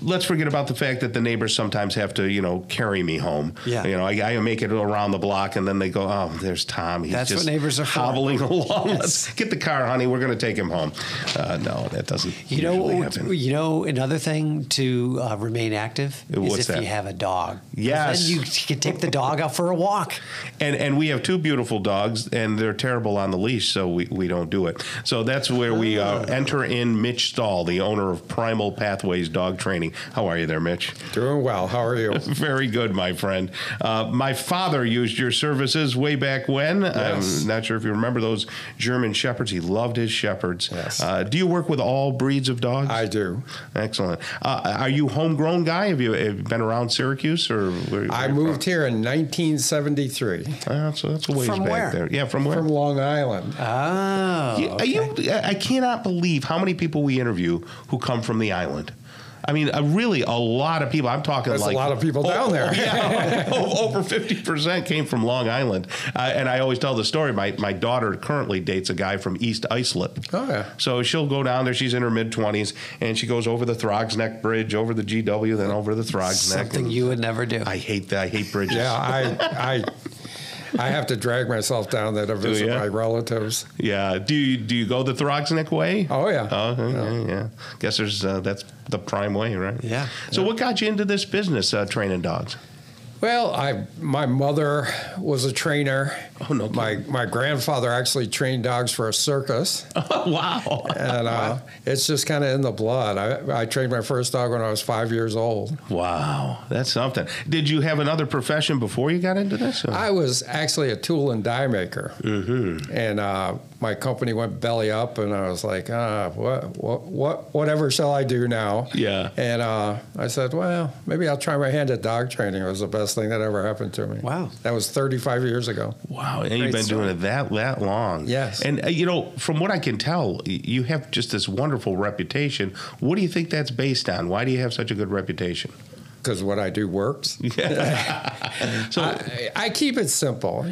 let's forget about the fact that the neighbors sometimes have to, carry me home. Yeah. I make it around the block, and then they go, oh, there's Tom. He's That's just what neighbors are hobbling along. Yes. Let's get the car, honey. We're going to take him home. No, that doesn't usually happen. Another thing to remain active is if you have a dog. Yes. Then you can take the dog out for a walk. And we have 2 beautiful dogs, and they're terrible on the leash, so we don't do it. So that's where we enter in Mitch Stahl, the owner of Primal Pathways Dog Training. How are you there, Mitch? Doing well. How are you? Very good, my friend. My father used your services way back when. Yes. I'm not sure if you remember those German Shepherds. He loved his Shepherds. Yes. Do you work with all breeds of dogs? I do. Excellent. Are you a homegrown guy? Have you been around Syracuse? Or I moved here in 1973. So that's a ways From back where? there. Yeah, from where? From Long Island. Oh, okay. I cannot believe how many people we interview who come from the island. I mean, really, a lot of people. I'm talking There's like a lot of people down there. Over 50% came from Long Island. And I always tell the story. My daughter currently dates a guy from East Islip. Oh, yeah. So she'll go down there. She's in her mid-20s, and she goes over the Throgs Neck Bridge, over the GW, then over the Throgs Neck. Something you would never do. I hate that. I hate bridges. Yeah, I have to drag myself down there to visit my relatives. Yeah. Do you go the Throgsneck way? Oh yeah. Oh yeah. Guess there's that's the prime way, right? Yeah. So what got you into this business, training dogs? Well, my mother was a trainer. Oh, no My grandfather actually trained dogs for a circus. Oh, wow. And it's just kind of in the blood. I trained my first dog when I was 5 years old. Wow, that's something. Did you have another profession before you got into this? Or? I was actually a tool and die maker. Mm-hmm. And my company went belly up, and I was like, whatever shall I do now? Yeah. And I said, well, maybe I'll try my hand at dog training. It was the best thing that ever happened to me. Wow. That was 35 years ago. Wow, and you've been doing it that long. Yes. And, from what I can tell, you have just this wonderful reputation. What do you think that's based on? Why do you have such a good reputation? Because what I do works. Yeah. So I keep it simple.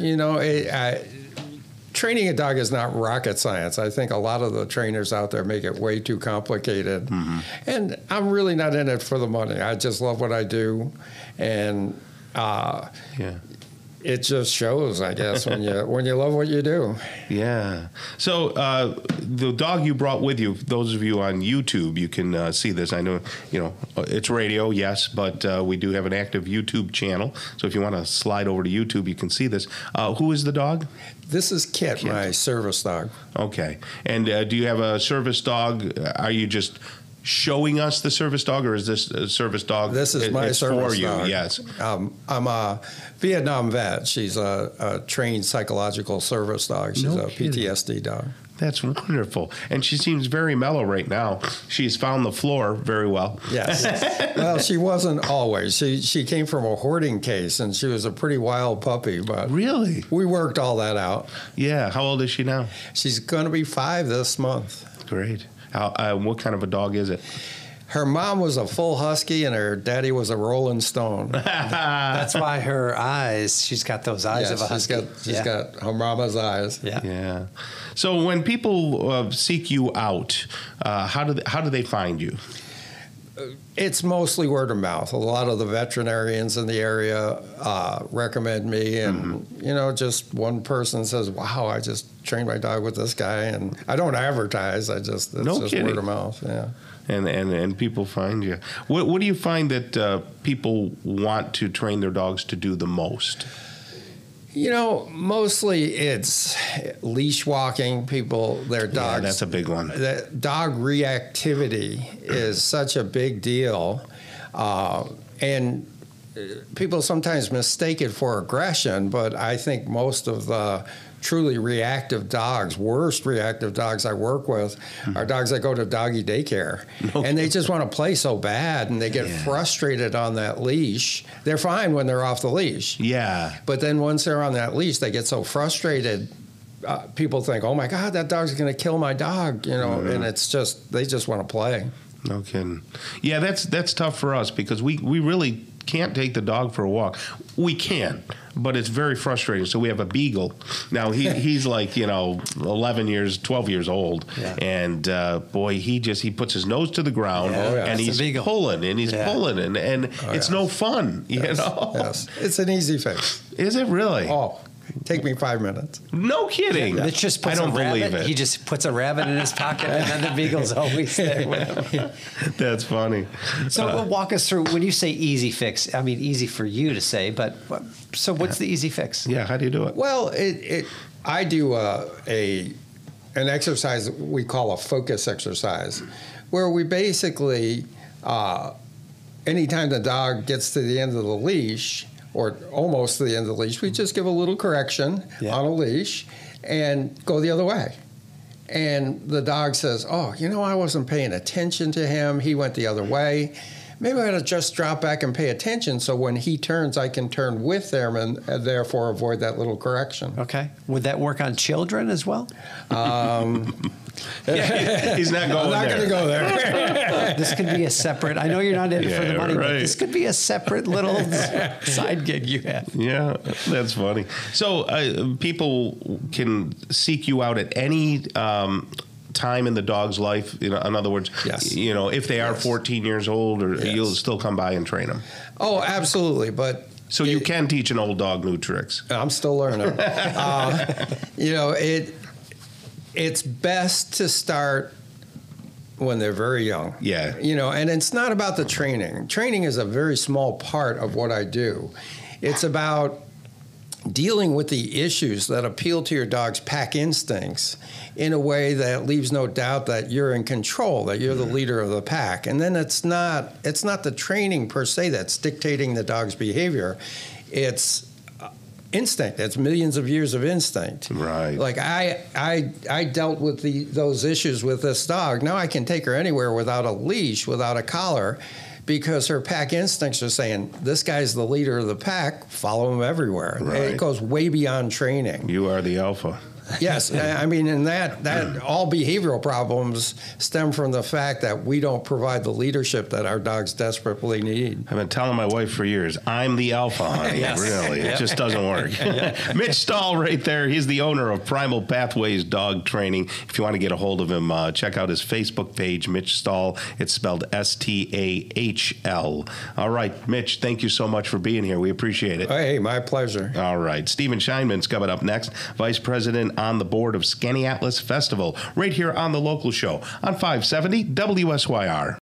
Training a dog is not rocket science. I think a lot of the trainers out there make it way too complicated. Mm-hmm. And I'm really not in it for the money. I just love what I do. And it just shows, I guess, when you love what you do. Yeah. So the dog you brought with you, those of you on YouTube, you can see this. I know, it's radio, yes, but we do have an active YouTube channel. So if you want to slide over to YouTube, you can see this. Who is the dog? This is Kit, my service dog. Okay. And do you have a service dog? Are you just showing us the service dog, or is this a service dog? This is my service for you, dog. yes. I'm a Vietnam vet. She's a trained psychological service dog. She's a PTSD dog. That's wonderful. And she seems very mellow right now. She's found the floor very well. Yes. Well, she wasn't always. She came from a hoarding case, and she was a pretty wild puppy. But really? We worked all that out. Yeah. How old is she now? She's going to be 5 this month. Great. What kind of a dog is it? Her mom was a full husky, and her daddy was a Rolling Stone. That's why her eyes, she's got those eyes of a husky. She's got her mama's eyes. Yeah. Yeah. So when people seek you out, how do they find you? It's mostly word of mouth. A lot of the veterinarians in the area recommend me, and just one person says, "Wow, I just trained my dog with this guy," and I don't advertise. It's just kidding. Word of mouth. Yeah. And people find you. What do you find that people want to train their dogs to do the most? Mostly it's leash walking. Their dogs. Yeah, that's a big one. The dog reactivity is such a big deal. And people sometimes mistake it for aggression, but I think most of the truly reactive dogs, worst reactive dogs I work with, are dogs that go to doggy daycare. Okay. And they just want to play so bad, and they get frustrated on that leash. They're fine when they're off the leash. Yeah. But then once they're on that leash, they get so frustrated. People think, oh my God, that dog's going to kill my dog, and it's just, they just want to play. No kidding. Yeah, that's tough for us because we really can't take the dog for a walk. We can, but it's very frustrating. So we have a beagle. Now he's like 12 years old, and boy, he puts his nose to the ground and he's pulling and he's pulling and it's no fun. Yes, it's an easy fix. Is it really? Oh. Take me 5 minutes. No kidding. It just puts I don't believe it. He just puts a rabbit in his pocket, and then the beagle's always there with him. That's funny. So walk us through, when you say easy fix, I mean easy for you to say, but so what's the easy fix? Yeah, how do you do it? Well, I do an exercise we call a focus exercise, where we basically, anytime the dog gets to the end of the leash, or almost to the end of the leash, we just give a little correction on a leash and go the other way. And the dog says, oh, I wasn't paying attention to him. He went the other way. Maybe I ought to just drop back and pay attention so when he turns, I can turn with them and therefore avoid that little correction. Okay. Would that work on children as well? He's not going there. I'm not going to go there. This could be a separate, I know you're not in it for the money, but this could be a separate little side gig you have. Yeah, that's funny. So people can seek you out at any time in the dog's life. In other words, if they are 14 years old, or you'll still come by and train them. Oh, absolutely. But So you can teach an old dog new tricks. I'm still learning. It's best to start when they're very young. Yeah. And it's not about the training. Training is a very small part of what I do. It's about dealing with the issues that appeal to your dog's pack instincts in a way that leaves no doubt that you're in control, that you're the leader of the pack. And then it's not the training per se that's dictating the dog's behavior. It's instinct. It's millions of years of instinct. Right. Like I dealt with those issues with this dog. Now I can take her anywhere without a leash, without a collar, because her pack instincts are saying, this guy's the leader of the pack, follow him everywhere. Right. It goes way beyond training. You are the alpha. Yes, I mean, and that all behavioral problems stem from the fact that we don't provide the leadership that our dogs desperately need. I've been telling my wife for years, I'm the alpha, honey. Yes. Really, it just doesn't work. Mitch Stahl right there. He's the owner of Primal Pathways Dog Training. If you want to get a hold of him, check out his Facebook page, Mitch Stahl. It's spelled S-T-A-H-L. All right, Mitch, thank you so much for being here. We appreciate it. Hey, my pleasure. All right, Stephen Scheinman's coming up next, Vice President on the board of Skaneateles Festival, right here on The Local Show on 570 WSYR.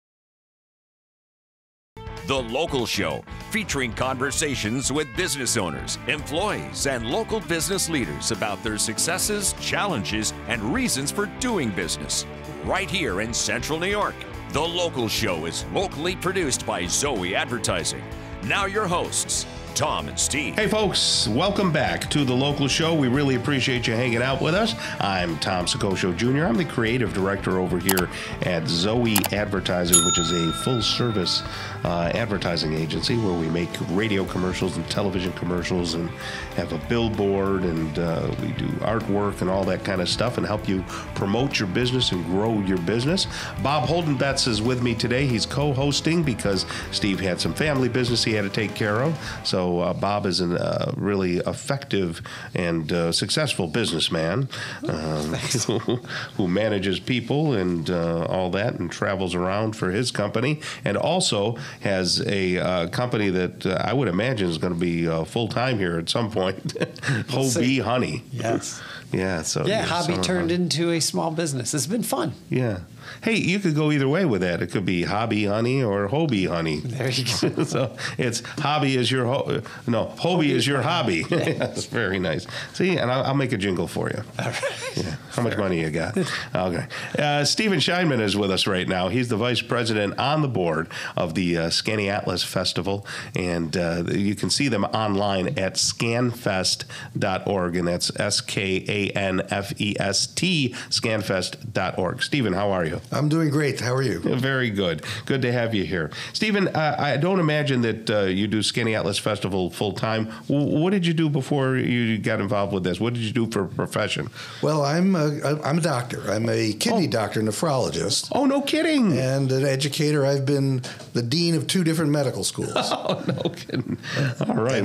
The Local Show, featuring conversations with business owners, employees, and local business leaders about their successes, challenges, and reasons for doing business. Right here in Central New York. The Local Show is locally produced by Zoey Advertising. Now your hosts, Tom and Steve. Hey folks, welcome back to The Local Show. We really appreciate you hanging out with us. I'm Tom Soccocio Jr. I'm the creative director over here at Zoey Advertising, which is a full-service advertising agency where we make radio commercials and television commercials and have a billboard, and we do artwork and all that kind of stuff and help you promote your business and grow your business. Bob Holden-Betts is with me today. He's co-hosting because Steve had some family business he had to take care of. So Bob is a really effective and successful businessman who manages people and all that and travels around for his company, and also has a company that I would imagine is going to be full-time here at some point, Hobie Honey. Yes. Yeah. So hobby turned into a small business. It's been fun. Yeah. Hey, you could go either way with that. It could be Hobby Honey or Hobie Honey. There you go. So it's hobby is your Hobie is your hobby. That's very nice. See, and I'll make a jingle for you. All right. Yeah. How much money you got? Okay. Stephen Scheinman is with us right now. He's the vice president on the board of the Skaneateles Festival, and you can see them online at scanfest.org, and that's SKANFEST, scanfest.org. Stephen, how are you? I'm doing great. How are you? Very good. Good to have you here. Stephen, I don't imagine that you do Skaneateles Festival full-time. What did you do before you got involved with this? What did you do for a profession? Well, I'm a doctor. I'm a kidney doctor, nephrologist. Oh, no kidding. And an educator. I've been the dean of 2 different medical schools. Oh, no kidding. All right.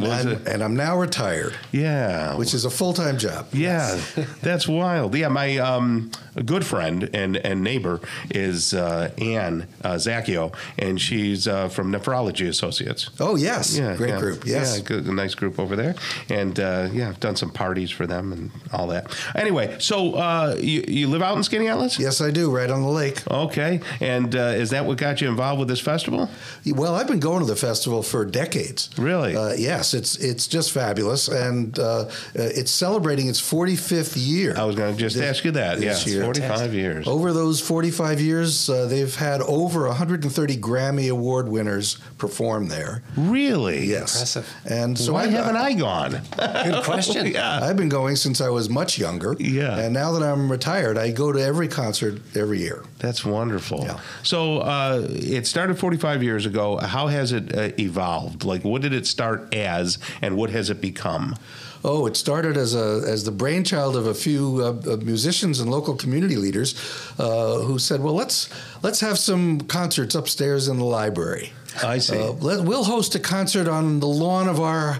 And I'm now retired. Yeah. Which is a full-time job. Yeah. That's wild. Yeah, my good friend and neighbor is Ann Zacchio, and she's from Nephrology Associates. Oh, yes. Yeah, Great group. Yes. Yeah, good, a nice group over there. And, I've done some parties for them and all that. Anyway, so you live out in Skaneateles? Yes, I do, right on the lake. Okay. And is that what got you involved with this festival? Well, I've been going to the festival for decades. Really? Yes, it's just fabulous, and it's celebrating its 45th year. I was going to just ask you that. Yes, 45 years. Over those 45 years, they've had over 130 Grammy Award winners perform there. Really? Yes. Impressive. And so why haven't I gone? Good question. Yeah. I've been going since I was much younger. Yeah. And now that I'm retired, I go to every concert every year. That's wonderful. Yeah. So it started 45 years ago. How has it evolved? Like, what did it start as, and what has it become? Oh, it started as the brainchild of a few musicians and local community leaders who said, well, let's have some concerts upstairs in the library. I see. We'll host a concert on the lawn of our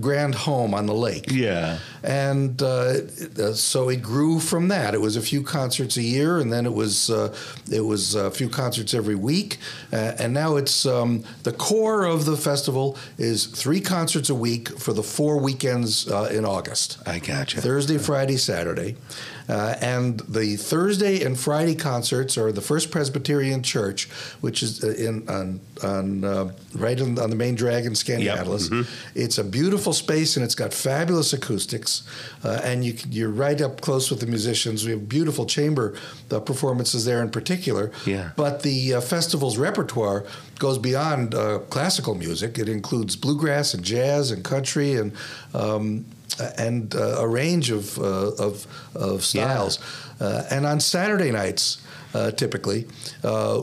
grand home on the lake. Yeah. And so it grew from that. It was a few concerts a year, and then it was a few concerts every week. And now it's the core of the festival is 3 concerts a week for the 4 weekends in August. I gotcha. Thursday, Friday, Saturday. And the Thursday and Friday concerts are the First Presbyterian Church, which is on the main drag in Skaneateles. Yep. It's a beautiful space, and it's got fabulous acoustics, and you're right up close with the musicians. We have beautiful chamber performances there in particular. Yeah. But the festival's repertoire goes beyond classical music. It includes bluegrass and jazz and country and a range of styles. Yeah. And on Saturday nights, typically,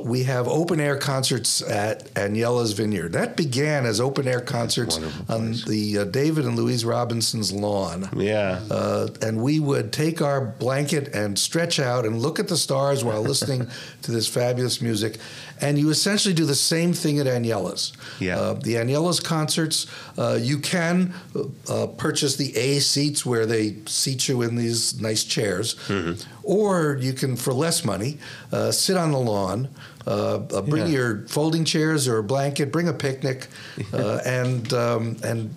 we have open-air concerts at Aniela's Vineyard. That began as open-air concerts on the David and Louise Robinson's lawn. Yeah. And we would take our blanket and stretch out and look at the stars while listening to this fabulous music. And you essentially do the same thing at Aniela's. Yeah. The Aniela's concerts, you can purchase the A seats where they seat you in these nice chairs, or you can, for less money, sit on the lawn, bring your folding chairs or a blanket, bring a picnic, and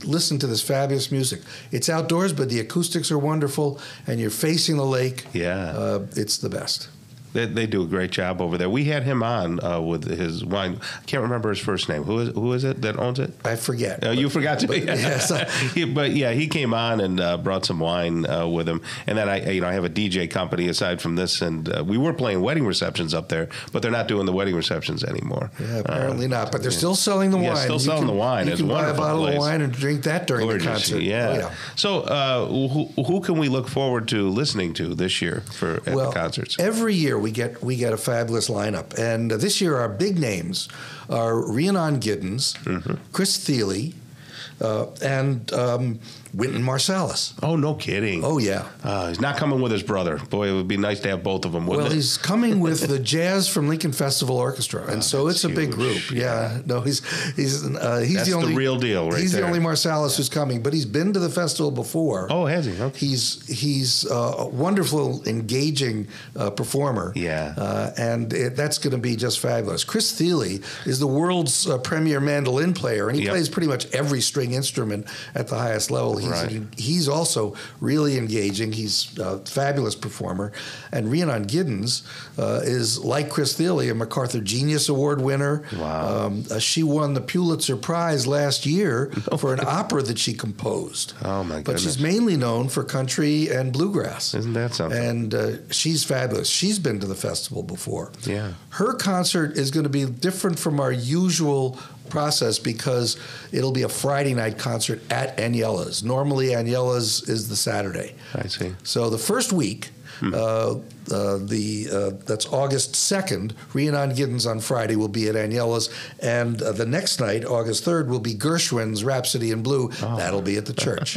listen to this fabulous music. It's outdoors, but the acoustics are wonderful, and you're facing the lake. Yeah. It's the best. They do a great job over there. We had him on with his wine. I can't remember his first name. Who is it that owns it? I forget. You forgot to. Yes. He came on and brought some wine with him. And then I have a DJ company aside from this, and we were playing wedding receptions up there, but they're not doing the wedding receptions anymore. Yeah, apparently not. But they're still selling the wine. Yeah, still selling the wine. You can buy a bottle of wine and drink that during the concert. Yeah. Oh, yeah. So who can we look forward to listening to this year at the concerts? Every year we get a fabulous lineup, and this year our big names are Rhiannon Giddens, Chris Thiele, and Wynton Marsalis. Oh, no kidding. Oh, yeah. He's not coming with his brother. Boy, it would be nice to have both of them, wouldn't it? He's coming with the Jazz from Lincoln Festival Orchestra, and so it's a big group. Yeah. No, he's that's the only real deal, right? He's the only Marsalis who's coming, but he's been to the festival before. Oh, has he? Okay. He's a wonderful, engaging performer. Yeah. And that's going to be just fabulous. Chris Thiele is the world's premier mandolin player, and he plays pretty much every string instrument at the highest level. He's also really engaging. He's a fabulous performer. And Rhiannon Giddens is, like Chris Thiele, a MacArthur Genius Award winner. Wow. She won the Pulitzer Prize last year for an opera that she composed. Oh, my goodness. But she's mainly known for country and bluegrass. Isn't that something? And she's fabulous. She's been to the festival before. Yeah. Her concert is going to be different from our usual process because it'll be a Friday night concert at Aniela's. Normally, Aniela's is the Saturday. I see. So the first week, that's August 2nd, Rhiannon Giddens on Friday will be at Aniela's, and the next night, August 3rd, will be Gershwin's Rhapsody in Blue. Oh. That'll be at the church.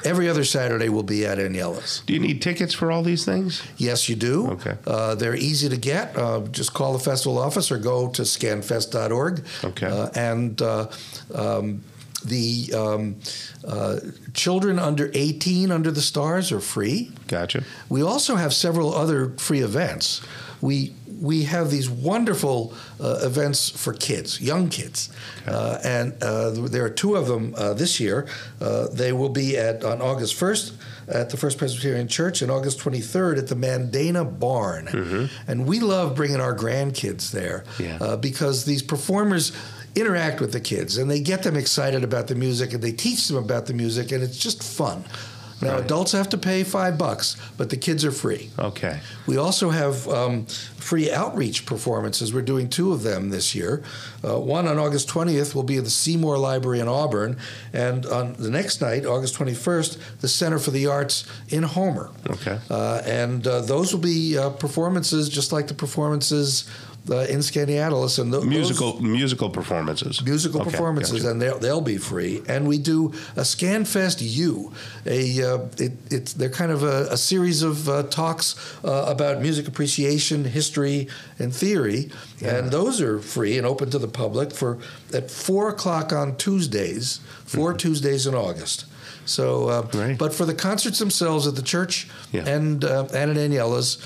Every other Saturday will be at Aniela's. Do you need tickets for all these things? Yes, you do. Okay. They're easy to get. Just call the festival office or go to scanfest.org. Okay. The children under 18 under the stars are free. Gotcha. We also have several other free events. We have these wonderful events for kids, young kids, and there are 2 of them this year. They will be on August 1st at the First Presbyterian Church and August 23rd at the Mandana Barn. And we love bringing our grandkids there because these performers interact with the kids and they get them excited about the music and they teach them about the music, and it's just fun. Now, adults have to pay $5, but the kids are free. Okay. We also have free outreach performances. We're doing 2 of them this year. One on August 20th will be at the Seymour Library in Auburn, and on the next night, August 21st, the Center for the Arts in Homer. Okay. And those will be performances just like the performances in Skaneateles, and musical performances. Musical performances, gotcha. And they'll be free. And we do a ScanFest U. They're kind of a series of talks about music appreciation, history, and theory, and those are free and open to the public at 4:00 on Tuesdays, 4 Tuesdays in August. So, but for the concerts themselves at the church and at Aniela's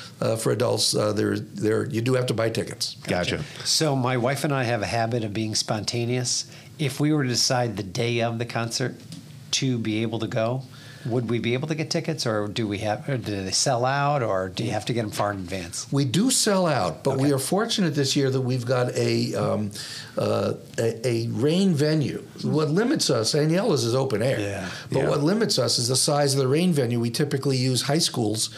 for adults, you do have to buy tickets. Gotcha. So my wife and I have a habit of being spontaneous. If we were to decide the day of the concert to be able to go, would we be able to get tickets, or do they sell out, or do you have to get them far in advance? We do sell out, but we are fortunate this year that we've got a rain venue. What limits us, Aniela's is open air, but what limits us is the size of the rain venue. We typically use high schools,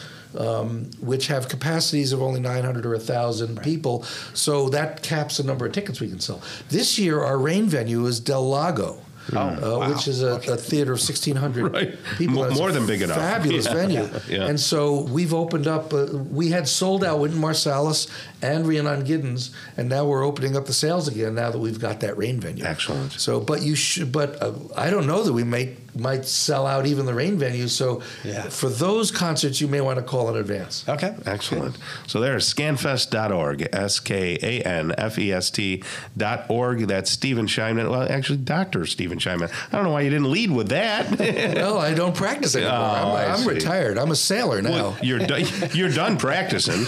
which have capacities of only 900 or 1,000 people, so that caps the number of tickets we can sell. This year, our rain venue is Del Lago. Which is a theater of 1,600 people. More than big enough. Fabulous venue. And so we've opened up, we had sold out Wynton Marsalis and Rhiannon Giddens, and now we're opening up the sales again now that we've got that rain venue. Excellent. So, but I don't know that we might sell out even the rain venue. So for those concerts, you may want to call in advance. Okay. Excellent. So there's scanfest.org, SKANFEST.org. That's Stephen Scheinman. Well, actually, Dr. Stephen Scheinman. I don't know why you didn't lead with that. Well, I don't practice anymore. I'm retired. I'm a sailor now. Well, you're done practicing.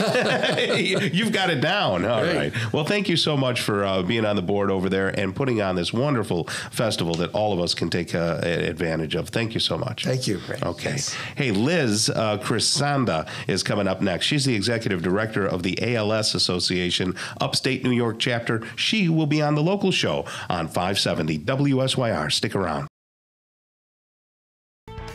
You've got it down. All right. Well, thank you so much for being on the board over there and putting on this wonderful festival that all of us can take advantage of. Thank you so much. Thank you. Okay. Hey, Liz Crisanda is coming up next. She's the executive director of the ALS Association Upstate New York chapter. She will be on the local show on 570 WSYR. Stick around.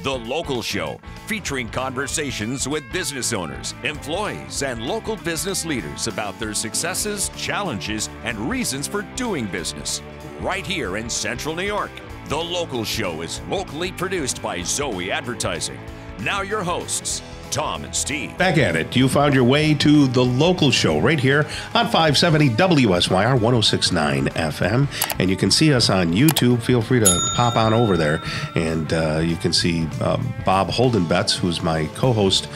The Local Show, featuring conversations with business owners, employees, and local business leaders about their successes, challenges, and reasons for doing business. Right here in Central New York. The Local Show is locally produced by Zoey Advertising. Now your hosts, Tom and Steve. Back at it. You found your way to The Local Show right here on 570 WSYR 106.9 FM. And you can see us on YouTube. Feel free to pop on over there. And you can see Bob Holden-Betts, who's my co-host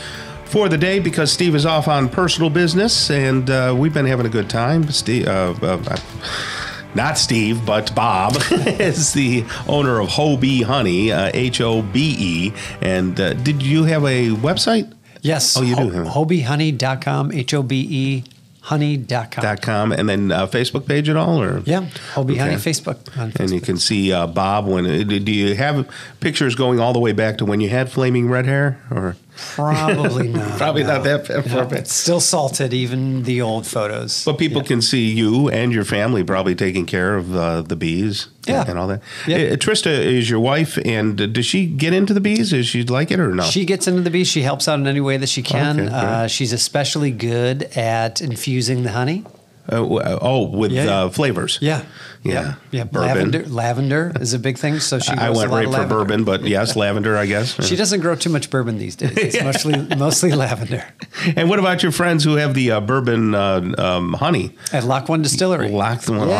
for the day, because Steve is off on personal business. And we've been having a good time. Not Steve, but Bob is the owner of Hobe Honey, Hobe. And did you have a website? Yes. Oh, you do? HobeHoney.com, HOBE honey.com. And then Facebook page at all? Or? Yeah, Hobe Honey Facebook. And you can see Bob. Do you have pictures going all the way back to when you had flaming red hair? Or probably not. Probably not that far back. It's still salted, even the old photos. But people can see you and your family probably taking care of the bees and all that. Yeah. Trista is your wife, and does she get into the bees? Does she like it or no? She gets into the bees. She helps out in any way that she can. Okay, she's especially good at infusing the honey. With flavors. Yeah. Bourbon. Lavender is a big thing. So she. I went right for bourbon, but yes, lavender, I guess. She doesn't grow too much bourbon these days. It's mostly lavender. And what about your friends who have the bourbon honey at Lock One Distillery? Lock One.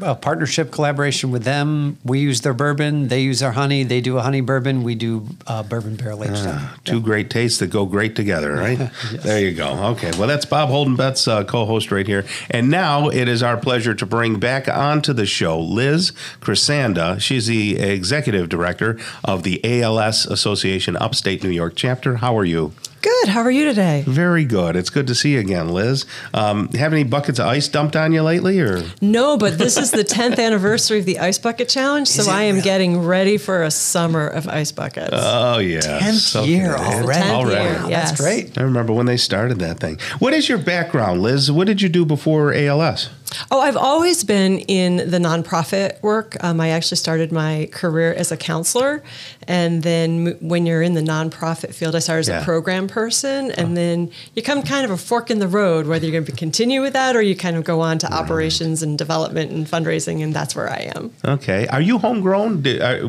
A partnership collaboration with them. We use their bourbon. They use our honey. They do a honey bourbon. We do bourbon barrel aged. Two great tastes that go great together, right? Yes. There you go. Okay. Well, that's Bob Holden-Betts, co-host right here. And now it is our pleasure to bring back onto the show Liz Crisanda. She's the executive director of the ALS Association Upstate New York chapter. How are you? Good. How are you today? Very good. It's good to see you again, Liz. Have any buckets of ice dumped on you lately, or no? But this is the 10th anniversary of the Ice Bucket Challenge, so I am getting ready for a summer of ice buckets. Oh yeah, 10th year already. Yes. That's great. I remember when they started that thing. What is your background, Liz? What did you do before ALS? Oh, I've always been in the nonprofit work. I actually started my career as a counselor, and then when you're in the nonprofit field, I started as a program person, and then you come kind of a fork in the road, whether you're going to continue with that or you kind of go on to operations and development and fundraising, and that's where I am. Okay. Are you homegrown?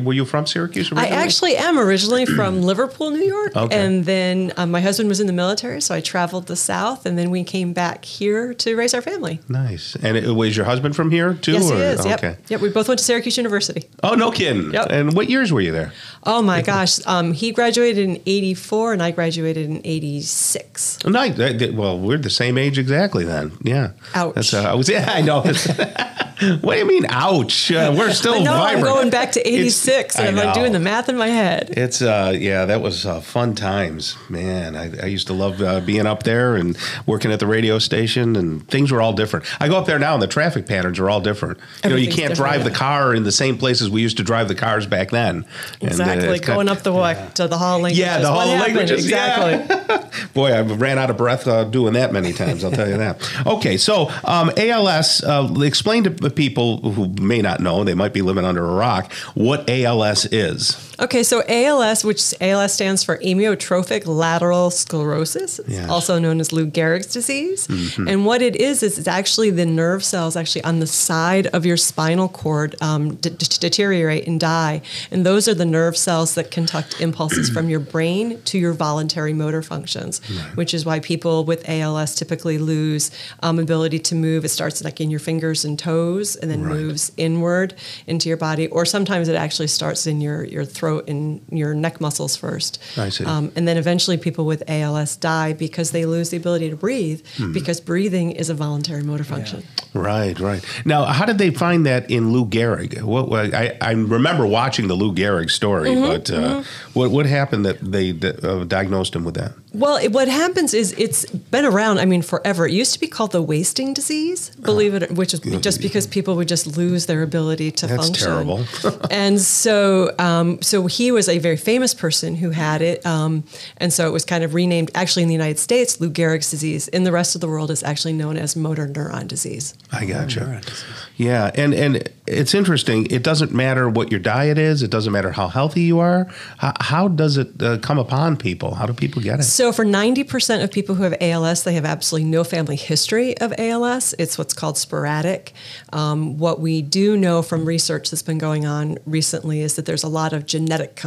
Were you from Syracuse originally? I actually am originally from Liverpool, New York, and then my husband was in the military, so I traveled the South, and then we came back here to raise our family. Nice. And was your husband from here, too? Yes, he is. Yep. Okay. Yep, we both went to Syracuse University. Oh, no kidding. Yep. And what years were you there? Oh, my gosh. He graduated in 84, and I graduated in 86. Nice. Well, we're the same age exactly then. Yeah. Ouch. I know. What do you mean, ouch? We're still vibrant. I'm going back to 86, and I'm like doing the math in my head. It's, that was fun times. Man, I used to love being up there and working at the radio station, and things were all different. I go up there now, and the traffic patterns are all different. You can't drive the car in the same places we used to drive the cars back then. Exactly, and, going up to the hall languages. Yeah, the hall languages. Exactly. Yeah. Boy, I ran out of breath doing that many times, I'll tell you that. Okay, so ALS, explain to people who may not know, they might be living under a rock, what ALS is. Okay, so ALS, which ALS stands for amyotrophic lateral sclerosis. It's also known as Lou Gehrig's disease. Mm-hmm. And what it is it's actually the nerve cells actually on the side of your spinal cord deteriorate and die. And those are the nerve cells that conduct impulses from your brain to your voluntary motor functions, which is why people with ALS typically lose ability to move. It starts like in your fingers and toes and then moves inward into your body. Or sometimes it actually starts in your throat and your neck muscles first. I see. And then eventually people with ALS die because they lose the ability to breathe because breathing is a voluntary motor function. Right. Now, how did they find that in Lou Gehrig? I remember watching the Lou Gehrig story, but what happened that they diagnosed him with that? Well, what happens is it's been around, forever. It used to be called the wasting disease, which is just because people would just lose their ability to function. That's terrible. And so he was a very famous person who had it. And so it was kind of renamed, actually in the United States, Lou Gehrig's disease. In the rest of the world, it's actually known as motor neuron disease. I gotcha. Yeah, and it's interesting. It doesn't matter what your diet is. It doesn't matter how healthy you are. How does it come upon people? How do people get it? So for 90% of people who have ALS, they have absolutely no family history of ALS. It's what's called sporadic. What we do know from research that's been going on recently is that there's a lot of genetic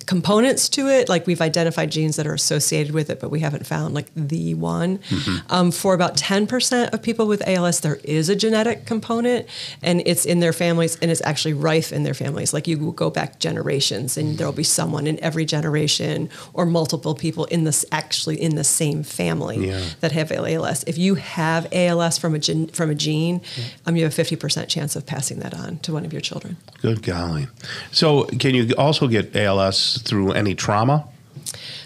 components to it. Like we've identified genes that are associated with it, but we haven't found like the one. For about 10% of people with ALS, there is a genetic component, and it's in their families, and it's actually rife in their families. Like you will go back generations, and there'll be someone in every generation or multiple people in the same family that have ALS. If you have ALS from a gene, you have a 50% chance of passing that on to one of your children. Good golly. So can you also get ALS through any trauma?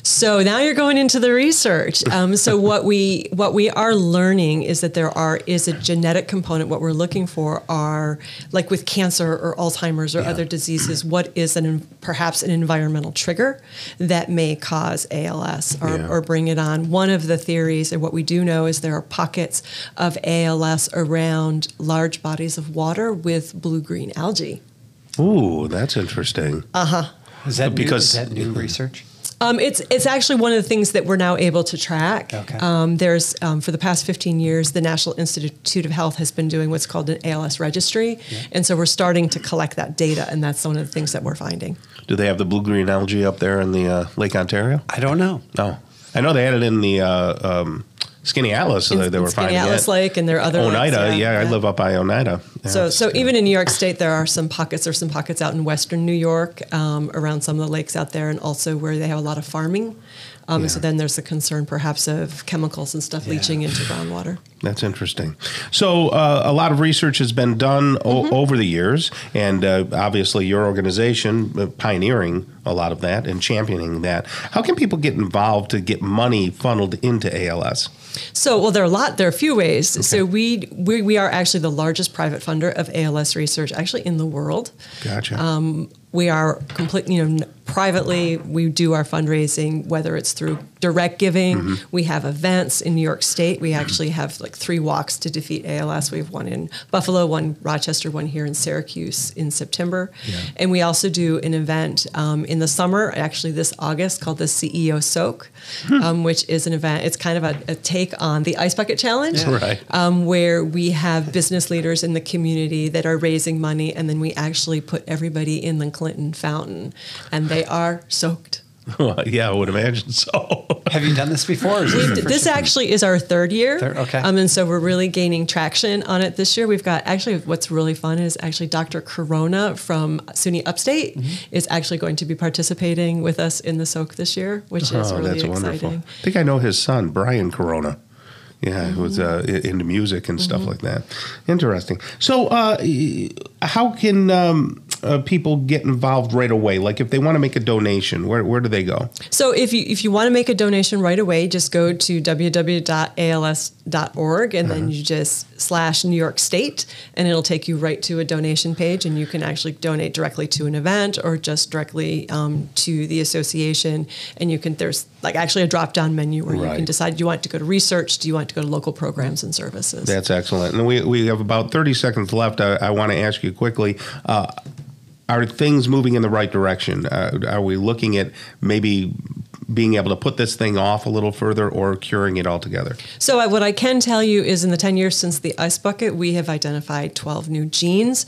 So now you're going into the research. So what we are learning is that is a genetic component. What we're looking for are, like with cancer or Alzheimer's or other diseases, what is perhaps an environmental trigger that may cause ALS or bring it on. One of the theories, and what we do know, is there are pockets of ALS around large bodies of water with blue-green algae. Ooh, that's interesting. Is that new research? It's actually one of the things that we're now able to track. Okay. There's for the past 15 years, the National Institute of Health has been doing what's called an ALS registry, and so we're starting to collect that data, and that's one of the things that we're finding. Do they have the blue-green algae up there in the Lake Ontario? I don't know. No, I know they had it in the Skaneateles, so they were finding it. Skaneateles Lake, and there are other Oneida, lakes, I live up by Oneida. Yeah, so even in New York State, there are some pockets. There's some pockets out in western New York, around some of the lakes out there, and also where they have a lot of farming. So then there's the concern perhaps of chemicals and stuff leaching into groundwater. That's interesting. So a lot of research has been done over the years, and obviously your organization pioneering a lot of that and championing that. How can people get involved to get money funneled into ALS? So, there are a few ways. Okay. So we are actually the largest private funder of ALS research actually in the world. Gotcha. We are completely, privately, we do our fundraising, whether it's through direct giving. We have events in New York State. We actually have like 3 walks to defeat ALS. We have one in Buffalo, one Rochester, one here in Syracuse in September. And we also do an event in the summer, actually this August, called the CEO Soak, which is an event. It's kind of a take on the Ice Bucket Challenge, where we have business leaders in the community that are raising money, and then we actually put everybody in the Clinton fountain, and they are soaked. Well, yeah, I would imagine so. Have you done this before? This actually is our 3rd year. Okay. And so we're really gaining traction on it this year. We've got, actually, what's really fun is actually Dr. Corona from SUNY Upstate is actually going to be participating with us in the Soak this year, which is really exciting. Wonderful. I think I know his son, Brian Corona. Yeah, it was into music and stuff like that. Interesting. So how can people get involved right away? Like if they want to make a donation, where do they go? So if you want to make a donation right away, just go to www.als.org and then you just /New York State, and it'll take you right to a donation page, and you can actually donate directly to an event or just directly to the association. And there's like actually a drop-down menu where you can decide, do you want to go to research, do you want to go to local programs and services? That's excellent. And we have about 30 seconds left. I want to ask you quickly, are things moving in the right direction? Are we looking at maybe being able to put this thing off a little further or curing it altogether? So what I can tell you is in the 10 years since the Ice Bucket, we have identified 12 new genes.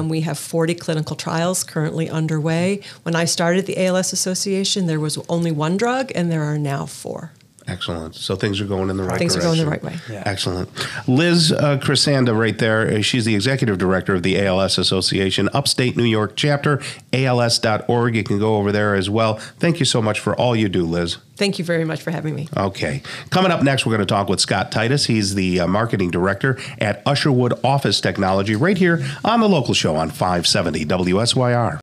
We have 40 clinical trials currently underway. When I started the ALS Association, there was only one drug, and there are now 4. Excellent. So things are going in the right direction. Things are going the right way. Yeah. Excellent. Liz Crisanda right there, she's the executive director of the ALS Association, Upstate New York chapter, als.org. You can go over there as well. Thank you so much for all you do, Liz. Thank you very much for having me. Okay. Coming up next, we're going to talk with Scott Titus. He's the marketing director at Usherwood Office Technology right here on The Local Show on 570 WSYR.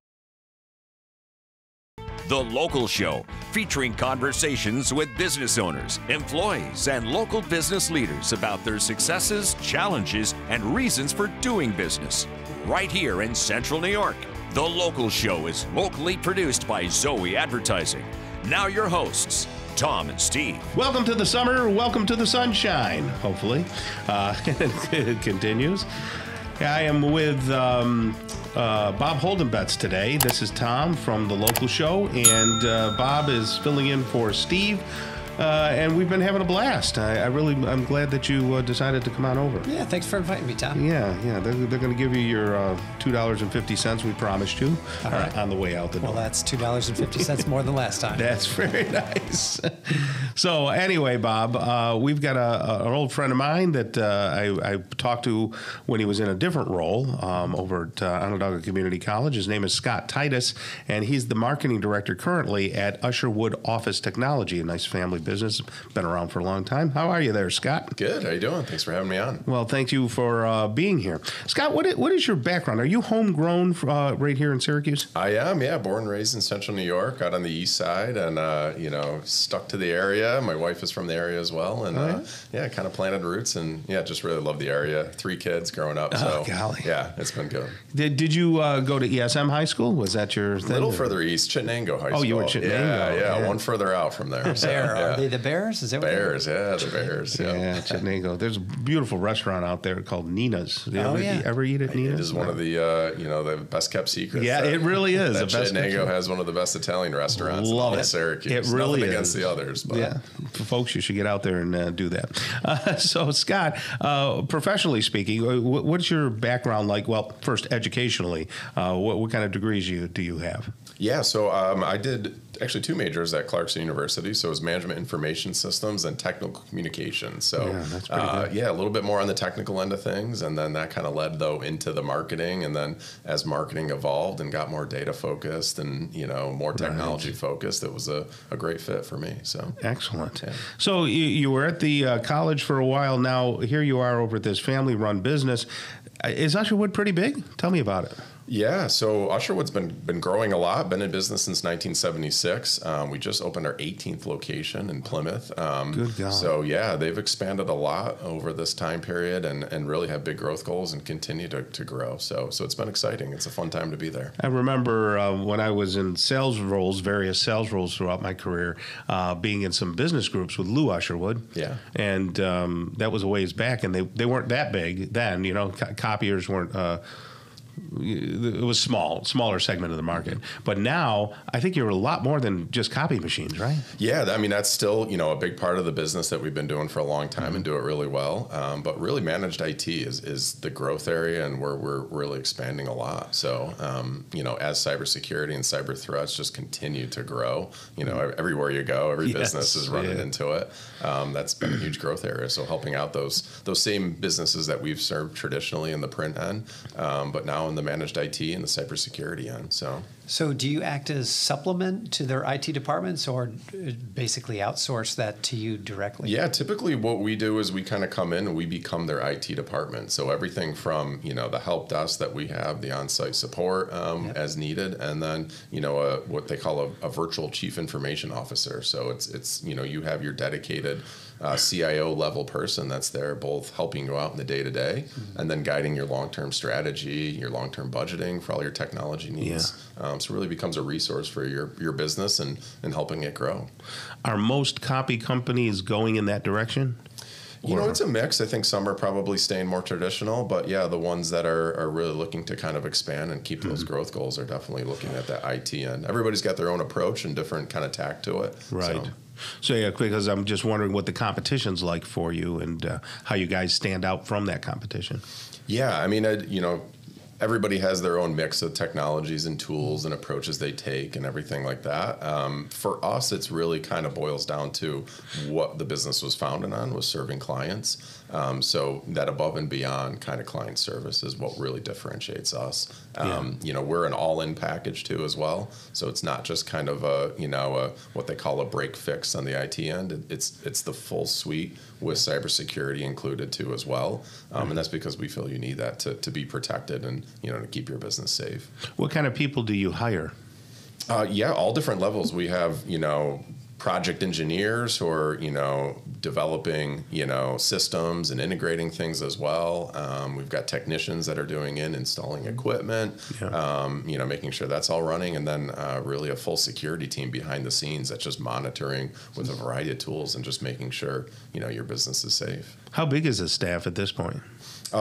The Local Show, featuring conversations with business owners, employees, and local business leaders about their successes, challenges, and reasons for doing business. Right here in Central New York. The Local Show is locally produced by Zoey Advertising. Now your hosts, Tom and Steve. Welcome to the summer. Welcome to the sunshine, hopefully. It continues. I am with Bob Holden-Betts today. This is Tom from The Local Show, and Bob is filling in for Steve. And we've been having a blast. I'm glad that you decided to come on over. Yeah, thanks for inviting me, Tom. Yeah. They're going to give you your $2.50 we promised you on the way out the door. Well, that's $2.50 more than last time. That's very nice. So anyway, Bob, we've got an old friend of mine that I talked to when he was in a different role over at Onondaga Community College. His name is Scott Titus, and he's the marketing director currently at Usherwood Office Technology, a nice family business, been around for a long time. How are you there, Scott? Good. How you doing? Thanks for having me on. Well, thank you for being here. Scott, what is your background? Are you homegrown right here in Syracuse? I am, yeah. Born and raised in Central New York, out on the east side, and, stuck to the area. My wife is from the area as well, and, kind of planted roots, and, just really love the area. 3 kids growing up, so, golly. Yeah, it's been good. Did you go to ESM High School? Was that your thing? A little further east, Chittenango High School. Oh, you were Chittenango. Yeah, one further out from there. So, Are they the Bears? Is that Bears? Yeah, the Bears. Yeah, Chittenango. There's a beautiful restaurant out there called Nina's. Did you ever eat at Nina's? It is one of the the best kept secrets. Yeah, it really is. That Chittenango has one of the best Italian restaurants in Syracuse. It really Nothing is. against the others, but yeah, for folks, you should get out there and do that. So, Scott, professionally speaking, what's your background like? Well, first, educationally, what kind of degrees do you have? Yeah, so I did actually 2 majors at Clarkson University. So it was management information systems and technical communications. So that's pretty good. a little bit more on the technical end of things. And then that kind of led, though, into the marketing. And then as marketing evolved and got more data focused and, more technology focused, it was a great fit for me. So excellent. Yeah. So you were at the college for a while. Now here you are over at this family-run business. Is Usherwood pretty big? Tell me about it. Yeah, so Usherwood's been growing a lot, been in business since 1976. We just opened our 18th location in Plymouth. Good God. So, yeah, they've expanded a lot over this time period and really have big growth goals and continue to grow. So it's been exciting. It's a fun time to be there. I remember when I was in various sales roles throughout my career, being in some business groups with Lou Usherwood. Yeah. And that was a ways back, and they weren't that big then. Copiers weren't... it was smaller segment of the market. But now, I think you're a lot more than just copy machines, right? Yeah, that's still, a big part of the business that we've been doing for a long time and do it really well. But really managed IT is the growth area and where we're really expanding a lot. So, as cybersecurity and cyber threats just continue to grow, everywhere you go, every business is running into it. That's been a huge growth area. So helping out those same businesses that we've served traditionally in the print end, but now in the managed IT and the cybersecurity end. So do you act as supplement to their IT departments, or basically outsource that to you directly? Yeah, typically what we do is we kind of come in and we become their IT department. So everything from, the help desk that we have, the on-site support as needed, and then, what they call a virtual chief information officer. So it's you have your dedicated CIO level person that's there, both helping you out in the day-to-day and then guiding your long-term strategy, your long-term budgeting for all your technology needs. So it really becomes a resource for your business and helping it grow. Are most copy companies going in that direction? It's a mix. I think some are probably staying more traditional, but yeah, the ones that are really looking to kind of expand and keep those growth goals are definitely looking at that IT end. Everybody's got their own approach and different kind of tack to it. Right. So yeah, because I'm just wondering what the competition's like for you and how you guys stand out from that competition. Yeah, I mean, everybody has their own mix of technologies and tools and approaches they take and everything like that. For us, it's really kind of boils down to what the business was founded on, was serving clients. So that above and beyond kind of client service is what really differentiates us. We're an all-in package too as well. So it's not just kind of what they call a break fix on the IT end. It's the full suite with cybersecurity included too as well. And that's because we feel you need that to be protected and, to keep your business safe. What kind of people do you hire? All different levels. We have, project engineers who are, developing, systems and integrating things as well. We've got technicians that are doing installing equipment, making sure that's all running. And then really a full security team behind the scenes that's just monitoring with a variety of tools and just making sure, your business is safe. How big is the staff at this point?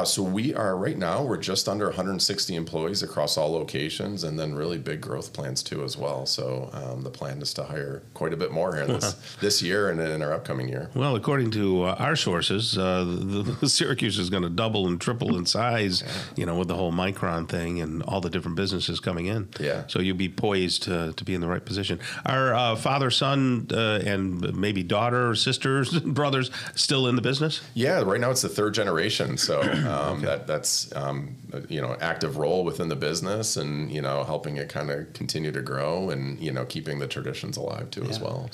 So we are right now, we're just under 160 employees across all locations, and then really big growth plans too as well. So the plan is to hire quite a bit more here this year and in our upcoming year. Well, according to our sources, the Syracuse is going to double and triple in size, with the whole Micron thing and all the different businesses coming in. Yeah. So you'll be poised to be in the right position. Are father, son, and maybe daughter, sisters, brothers still in the business? Yeah, right now it's the third generation. So that's active role within the business and, helping it kind of continue to grow and, keeping the traditions alive too as well.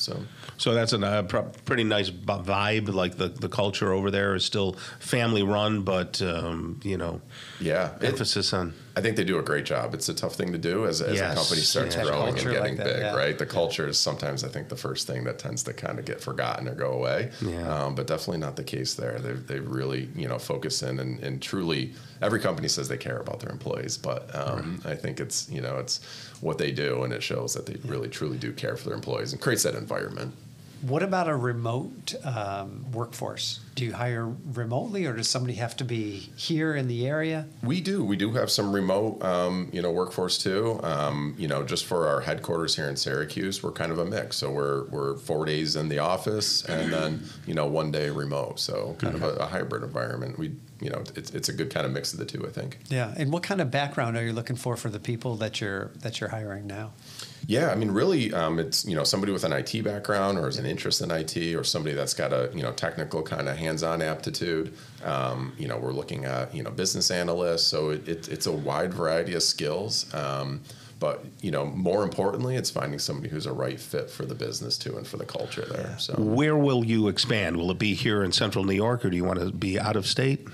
So that's a pretty nice vibe. Like the culture over there is still family run, but, emphasis on. I think they do a great job. It's a tough thing to do as a company starts growing and getting big, right? The culture is sometimes, I think, the first thing that tends to kind of get forgotten or go away. But definitely not the case there. They really, focus in and truly, every company says they care about their employees, but I think it's, it's what they do, and it shows that they really, truly do care for their employees and creates that environment. What about a remote workforce? Do you hire remotely, or does somebody have to be here in the area? We do. We do have some remote, workforce too. Just for our headquarters here in Syracuse, we're kind of a mix. So we're 4 days in the office and then 1 day remote. So kind of a hybrid environment. It's a good kind of mix of the two, I think. Yeah. And what kind of background are you looking for the people that you're hiring now? Yeah, I mean, really, it's somebody with an IT background or has an interest in IT, or somebody that's got a technical kind of hands-on aptitude. We're looking at business analysts, so it's a wide variety of skills. But more importantly, it's finding somebody who's a right fit for the business too and for the culture there. Yeah. So, where will you expand? Will it be here in Central New York, or do you want to be out of state?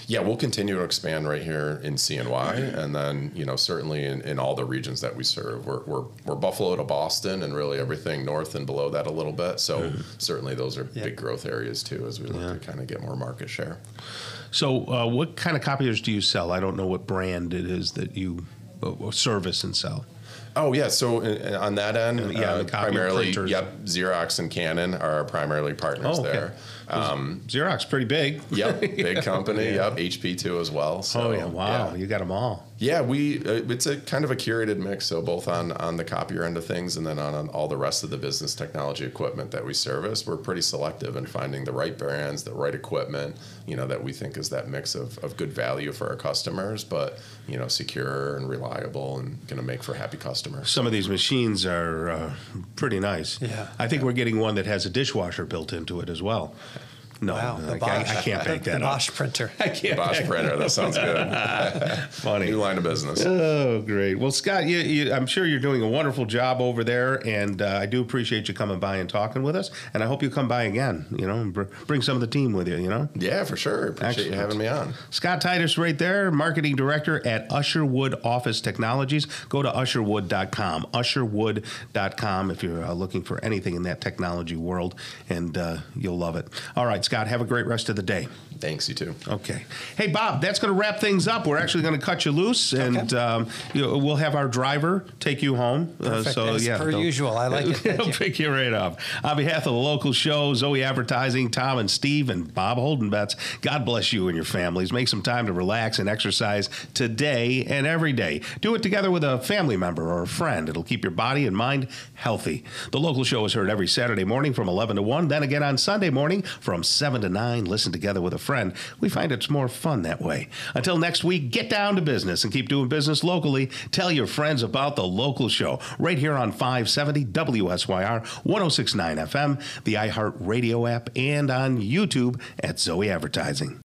Yeah, we'll continue to expand right here in CNY, and then certainly in all the regions that we serve. We're Buffalo to Boston, and really everything north and below that a little bit. So certainly those are big growth areas too, as we look to kind of get more market share. So what kind of copiers do you sell? I don't know what brand it is that you service and sell. Oh, yeah. So on that end, primarily, Xerox and Canon are our primarily partners there. Xerox, pretty big. Yep, big company. Yep, HP too as well. So, wow, you got them all. Yeah, it's a kind of a curated mix. So both on the copier end of things, and then on all the rest of the business technology equipment that we service, we're pretty selective in finding the right brands, the right equipment, that we think is that mix of good value for our customers, but secure and reliable and going to make for happy customers. Some of these machines are pretty nice. Yeah, I think we're getting one that has a dishwasher built into it as well. No, wow, I can't make that the up. Bosch printer. I can't. Bosch printer. That sounds good. Funny. New line of business. Oh, great. Well, Scott, I'm sure you're doing a wonderful job over there, and I do appreciate you coming by and talking with us. And I hope you come by again. And bring some of the team with you. Yeah, for sure. Appreciate you having me on. Scott Titus, right there, marketing director at Usherwood Office Technologies. Go to usherwood.com. Usherwood.com if you're looking for anything in that technology world, and you'll love it. All right, Scott, have a great rest of the day. Thanks, you too. Okay. Hey, Bob, that's going to wrap things up. We're actually going to cut you loose, and we'll have our driver take you home. Perfect. As per usual. I like it. He'll pick you right up. On behalf of the local show, Zoey Advertising, Tom and Steve, and Bob Holden-Betts, God bless you and your families. Make some time to relax and exercise today and every day. Do it together with a family member or a friend. It'll keep your body and mind healthy. The local show is heard every Saturday morning from 11 to 1, then again on Sunday morning from 7 to 9. Listen together with a friend. We find it's more fun that way. Until next week, get down to business and keep doing business locally. Tell your friends about the local show right here on 570 WSYR 106.9 FM, the iHeart Radio app, and on YouTube at Zoey Advertising.